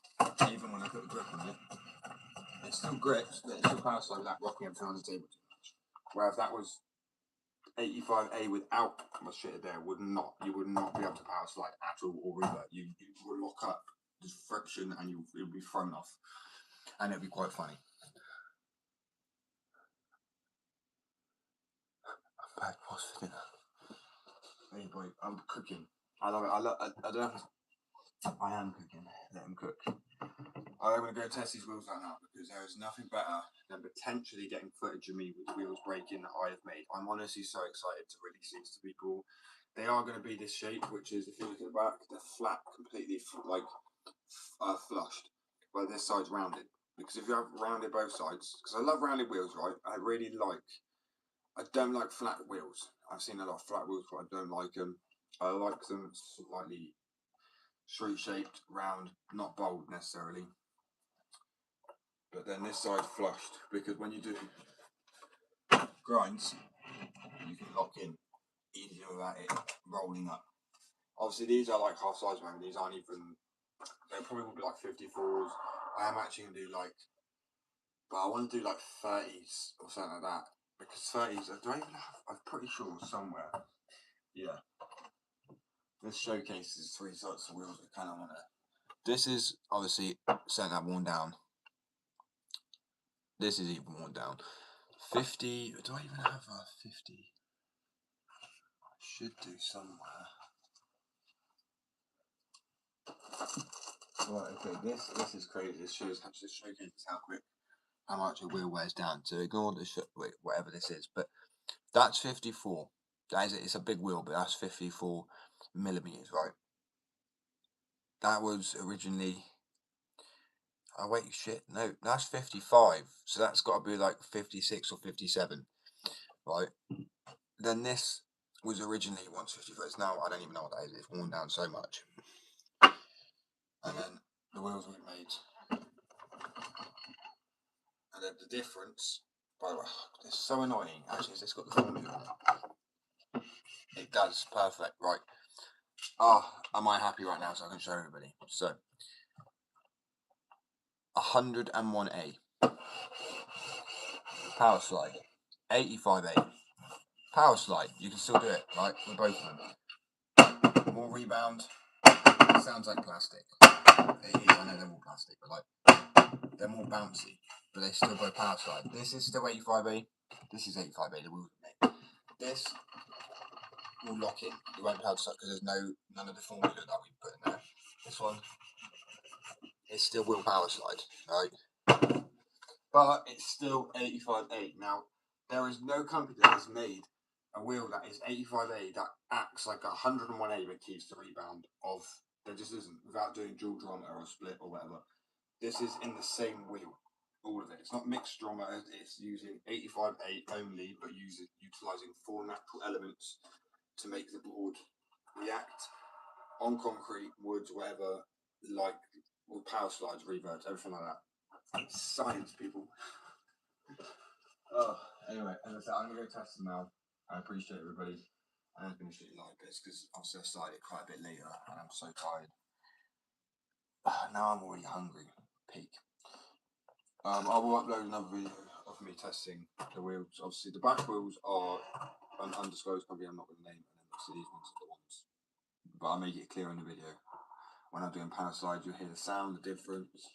even when I put the grip on it, it still grips, but it still power slide without rocking everything on the table too much. Where if that was 85A without my shit there, you would not be able to power slide at all or revert. You would lock up, just friction, and you would be thrown off, and it'd be quite funny. I'm back. What's for dinner? Hey boy, I'm cooking. I love it. I don't know if I am cooking. Let him cook. I'm going to go test these wheels out now because there is nothing better than potentially getting footage of me with wheels breaking that I have made. I'm honestly so excited to release these to people. They are going to be this shape, which is, if you look at the back, they're flat, completely flushed, but this side's rounded. Because if you have rounded both sides, because I love rounded wheels, right? I don't like flat wheels. I've seen a lot of flat wheels, but I don't like them. I like them slightly street shaped, round, not bold necessarily. But then this side's flushed because when you do grinds, you can lock in easier without it rolling up. Obviously, these are like half size, man. These aren't even. They probably will be like 54s. I am actually gonna do but I want to do like 30s or something like that. because 30s, I don't even have, I'm pretty sure somewhere, yeah. This showcases 3 sets of wheels I kind of want to. This is obviously saying that worn down. This is even worn down. 50, do I even have a 50? I should do somewhere. Right, okay, this is crazy. This showcases how much a wheel wears down. So ignore the whatever this is, but that's 54. That is, it's a big wheel, but that's 54 millimeters, right? That was originally. Oh wait, shit, no, that's 55. So that's got to be like 56 or 57, right? Then this was originally 154. It's now, I don't even know what that is. It's worn down so much. And then the wheels we made. And then the difference, by the way, it's so annoying. Actually, it's got the formula on it. It does, perfect, right. Am I happy right now so I can show everybody? So, 101A. Power slide. 85A. Power slide. You can still do it, right? With both of them. More rebound. It sounds like plastic. It is, I know they're all plastic, but like, they're more bouncy. But they still go power slide. This is still 85A. This is 85A, the wheels we made. This will lock in. You won't power slide because there's none of the formula that we put in there. This one is still will power slide, right? But it's still 85A. Now, there is no company that has made a wheel that is 85A that acts like 101A but keeps the rebound of. There just isn't, without doing dual drama or a split or whatever. This is in the same wheel, all of it. It's not mixed drama. It's using 85A only, but utilizing 4 natural elements to make the board react on concrete, woods, whatever, like with power slides, reverts, everything like that. It's science, people. Anyway, as I said, I'm gonna go test them now. I appreciate everybody. I'm gonna shoot like this because obviously I started quite a bit later and I'm so tired. Now I'm already hungry. Peak. I will upload another video of me testing the wheels. Obviously, the back wheels are an undisclosed company. I'm not going to name it. And obviously, these ones are the ones. But I'll make it clear in the video. When I'm doing power slides, you'll hear the sound, the difference.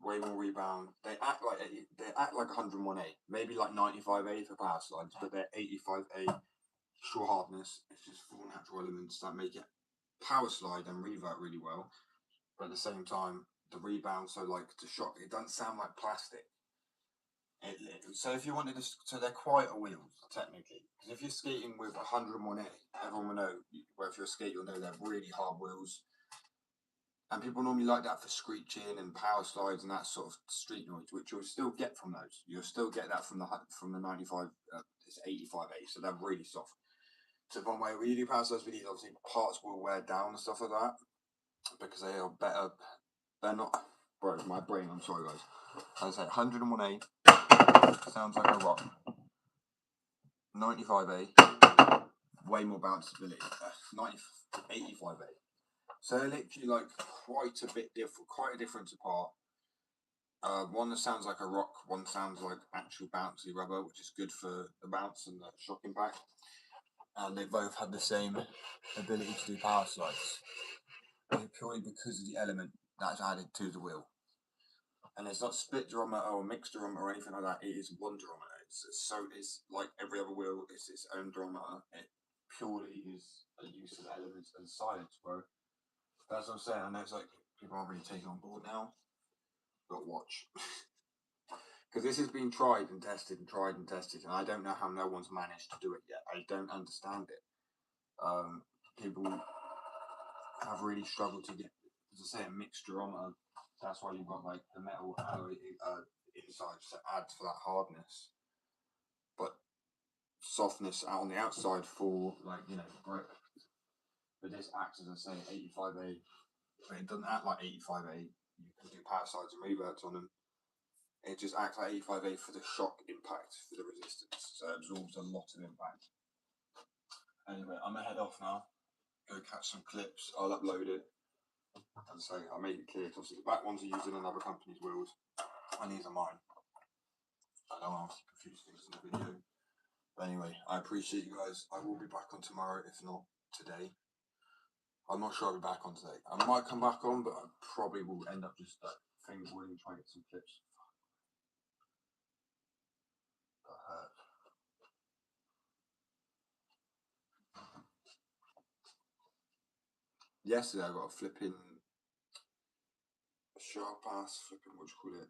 Way more rebound. They act like 101A, maybe like 95A for power slides, but they're 85A shore hardness. It's just 4 natural elements that make it power slide and revert really well. But at the same time, the rebound, so like to shock, it doesn't sound like plastic. So if you wanted to, so they're quieter wheels technically. Because if you're skating with 101A, everyone will know. Well, if you're a skater, you'll know they're really hard wheels. And people normally like that for screeching and power slides and that sort of street noise, which you'll still get from those. You'll still get that from the 95. It's 85A, so they're really soft. So one way when you do power slides with these, obviously parts will wear down and stuff like that because they are better. They're not. Bro, my brain. I'm sorry, guys. As I say, 101A sounds like a rock. 95A, way more bounce ability. 85A. So they're literally like quite a bit different, quite a difference apart. One that sounds like a rock, one sounds like actual bouncy rubber, which is good for the bounce and the shock impact. And they both had the same ability to do power slides, purely because of the element that's added to the wheel. And it's not split durometer or mixed durometer or anything like that. It is one durometer. It's like every other wheel. It's its own durometer. It purely is a use of elements and science, bro. That's what I'm saying. I know it's like people aren't really taking on board now, but watch. Because this has been tried and tested, and I don't know how no one's managed to do it yet. I don't understand it. People have really struggled to get, as I say, a mixed durometer. That's why you've got like the metal alloy inside to add for that hardness, but softness out on the outside for like grip. But this acts as I say 85A, but it doesn't act like 85A. You can do power slides and reverts on them. It just acts like 85A for the shock impact, for the resistance, so it absorbs a lot of impact. Anyway, I'm gonna head off now. Go catch some clips. I'll upload it. And so I made it clear. Obviously, the back ones are using another company's wheels, and these are mine. I don't want to confuse things in the video. But anyway, I appreciate you guys. I will be back on tomorrow, if not today. I'm not sure I'll be back on today. I might come back on, but I probably will end up just finger boarding, trying to get some clips. That hurt. Yesterday I got a flipping sharp ass flipping, what do you call it?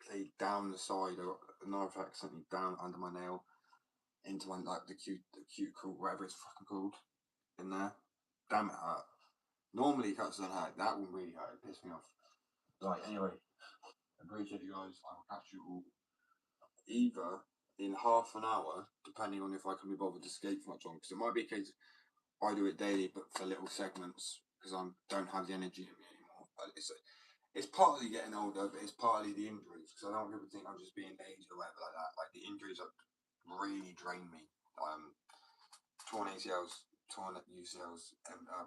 Played down the side. I got a knife accidentally down under my nail into my the cuticle, whatever it's fucking called, in there. Damn, it hurt. Normally cuts don't hurt. That one really hurt. It pissed me off. Right, anyway, I appreciate you guys. I will catch you all either in half an hour, depending on if I can be bothered to skate for much longer. Because it might be a case I do it daily, but for little segments, because I don't have the energy in me anymore. It's partly getting older, but it's partly the injuries. Because I don't want people to think I'm just being lazy or whatever like that. Like, the injuries have really drained me. Torn ACLs, torn UCLs,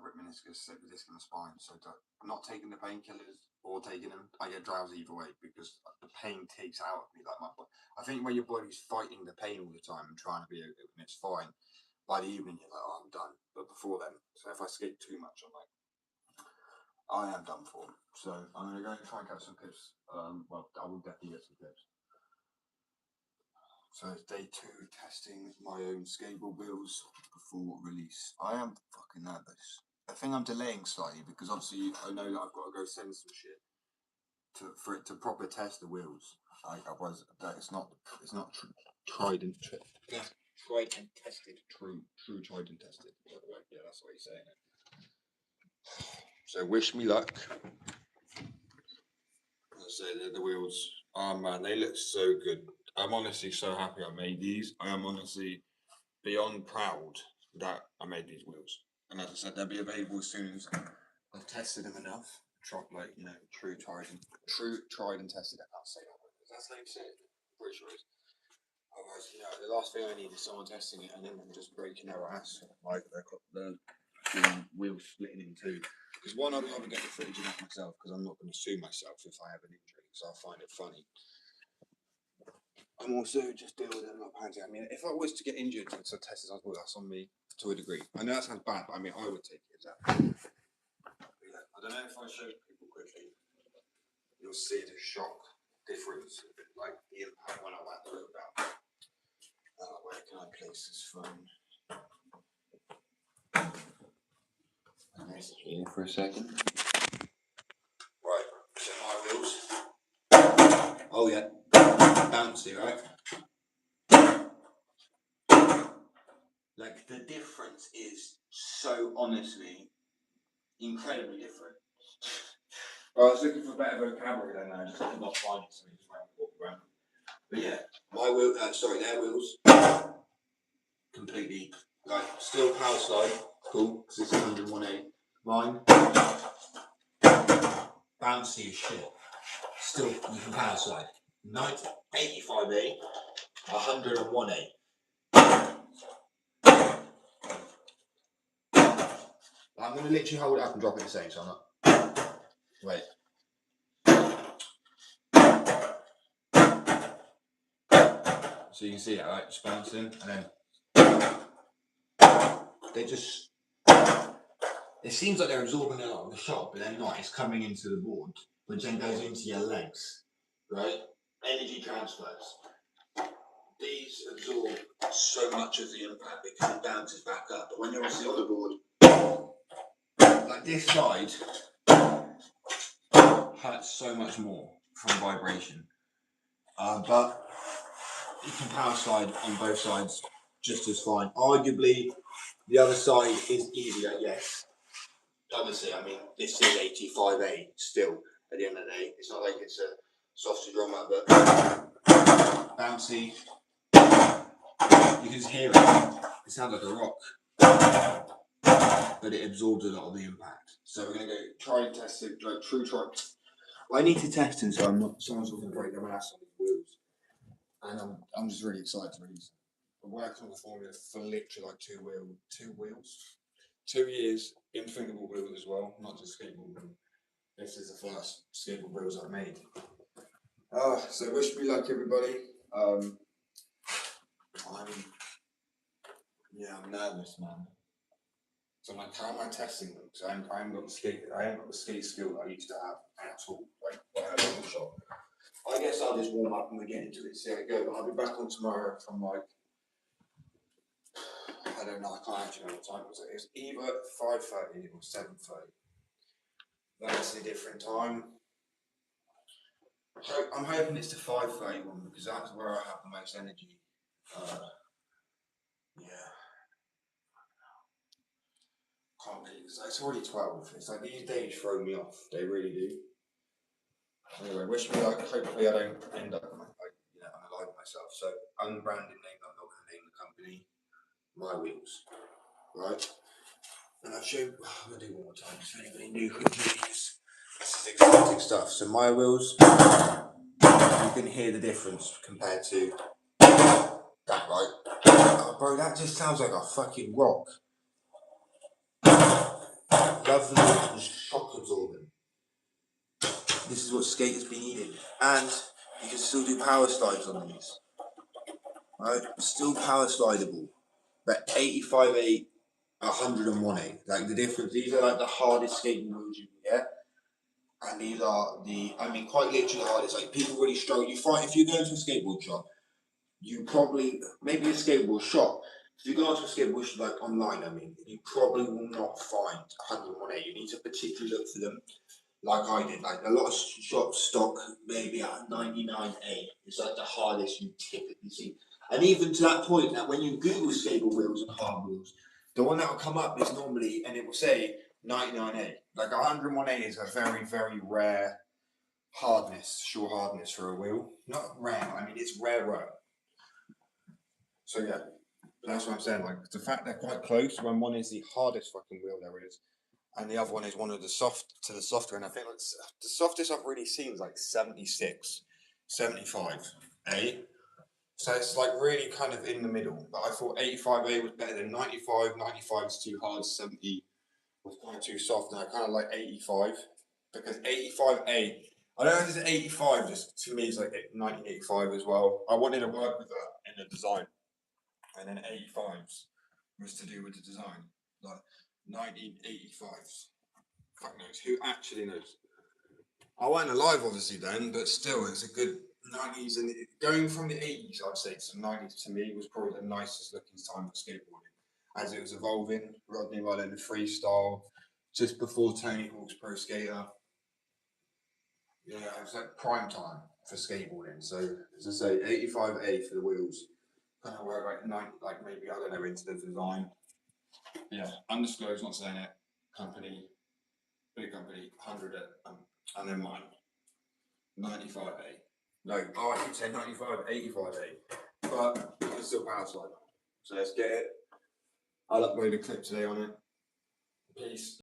ripped meniscus, slipped the disc in the spine. So not taking the painkillers or taking them, I get drowsy either way because the pain takes out of me. Like I think when your body's fighting the pain all the time and trying to be, and it's fine. By the evening, you're like, oh, I'm done. But before then, so if I skate too much, I'm like, I am done for. So I'm gonna go and try and get some clips. Well, I will definitely get some clips. So it's day 2 testing my own skateboard wheels before release. I am fucking nervous. I think I'm delaying slightly because obviously I know that I've got to go send some shit for it to proper test the wheels. Otherwise, it's not tried and tested. True tried and tested. Yeah, that's what he's saying. So wish me luck. I say the wheels. Oh man, they look so good. I'm honestly so happy I made these. I am honestly beyond proud that I made these wheels. And as I said, they'll be available as soon as I've tested them enough. True tried and tested. I can't say that. That's how you say it. Pretty sure it is. Otherwise, the last thing I need is someone testing it and then just breaking their ass. Like the wheels splitting in two. Because one, I'd rather get the footage of that myself because I'm not going to sue myself if I have an injury because I find it funny. I'm also just dealing with it, not panicking. I mean, if I was to get injured and so tested, that's on me to a degree. I know that sounds bad, but I mean, I would take it as that. Yeah, I don't know if I show people quickly, you'll see the shock difference, like the impact when I went through about. Where can I place this phone? Here for a second. Right, so my wheels. Oh yeah, bouncy, right? Like the difference is so honestly incredibly different. Well, I was looking for better vocabulary than that. I just could not find it, so I just went and walked around. But yeah, their wheels, completely like still power slide, cool, because it's 101A. Mine, bouncy as shit. Still, you can power slide. 85A, 101A. I'm going to literally hold it up and drop it the same, so I'm not. Wait. So you can see it, right? Just bouncing, and then they just. It seems like they're absorbing a lot of the shock, but they're not. It's coming into the board, which then goes into your legs, right? Energy transfers. These absorb so much of the impact because it bounces back up. But when you're obviously on the board, like this side hurts so much more from vibration. But you can power slide on both sides just as fine. Arguably, the other side is easier, yes. Obviously, I mean, this is 85A still at the end of the day. It's not like it's a sausage roll, but bouncy. You can just hear it. It sounds like a rock, but it absorbs a lot of the impact. So we're going to go try and test it, like true try. I need to test them so someone's not going to break their ass on these wheels. And I'm just really excited to release them. I'm working on the formula for literally like 2 wheels. 2 years in fingerboard wheels as well, not just skateboard wheels. This is the first skateboard wheels I've made. So wish me luck, everybody. I'm I'm nervous, man. So like, how am I testing them? Because I haven't got the skate. I haven't got the skate skill that I used to have at all. Like when I was in the shop. I guess I'll just warm up and we get into it. See how it goes. I'll be back on tomorrow from like I don't know. I can't actually know what time it was. It was either 5:30 or 7:30. That's a different time. I'm hoping it's the 5:30 one because that's where I have the most energy. Yeah. Can't believe it's already 12. It's like these days throw me off. They really do. Anyway, wish me luck. Hopefully, I don't end up unalive myself. So, unbranded name. I'm not going to name the company. My Wheels, right? And I'll show you. I'm going to do one more time. So anybody new who this is exciting stuff. So My Wheels, you can hear the difference compared to that, right? Oh, bro, that just sounds like a fucking rock. Love the shock absorbing. This is what skaters been eating. And you can still do power slides on these. Right? Still power slidable. But 85.8, 101.8. Like the difference, these are like the hardest skating wheels you can get. And these are quite literally the hardest. Like people really struggle. You find if you go to a skateboard shop, you probably, maybe a skateboard shop, if you go to a skateboard shop like online, you probably will not find 101.8. You need to particularly look for them. Like I did, like a lot of shops stock maybe at 99A. It's like the hardest you typically see. And even to that point, that when you Google skateboard wheels and hard wheels, the one that will come up is normally, and it will say 99A. Like 101A is a very, very rare hardness, sure hardness for a wheel. Not rare, it's rarer. So yeah, that's what I'm saying. Like the fact they're quite close when one is the hardest fucking wheel there is. And the other one is one of the softer, and I think it's, the softest I've really seen is like 76, 75, A. So it's like really kind of in the middle. But I thought 85A was better than 95. 95 is too hard. 70 was kind of too soft, and I kind of like 85 because 85A. I don't know if it's 85. Just to me, it's like 1985 as well. I wanted to work with that in the design, and then 85s was to do with the design, like 1985s. Fuck knows. Who actually knows? I wasn't alive, obviously, then, but still, it's a good 90s. And going from the 80s, I'd say, to the 90s, to me, was probably the nicest looking time for skateboarding. As it was evolving, Rodney Mullen, freestyle, just before Tony Hawk's Pro Skater. Yeah, it was like prime time for skateboarding. So, as I say, 85A for the wheels. Kind of work like 90, like maybe, I don't know, into the design. Yeah, undisclosed, not saying it. Company, big company, 100 and then mine, 95A. No, I should say 95, 85A. But it's still power slide. So let's get it. I'll upload a clip today on it. Peace.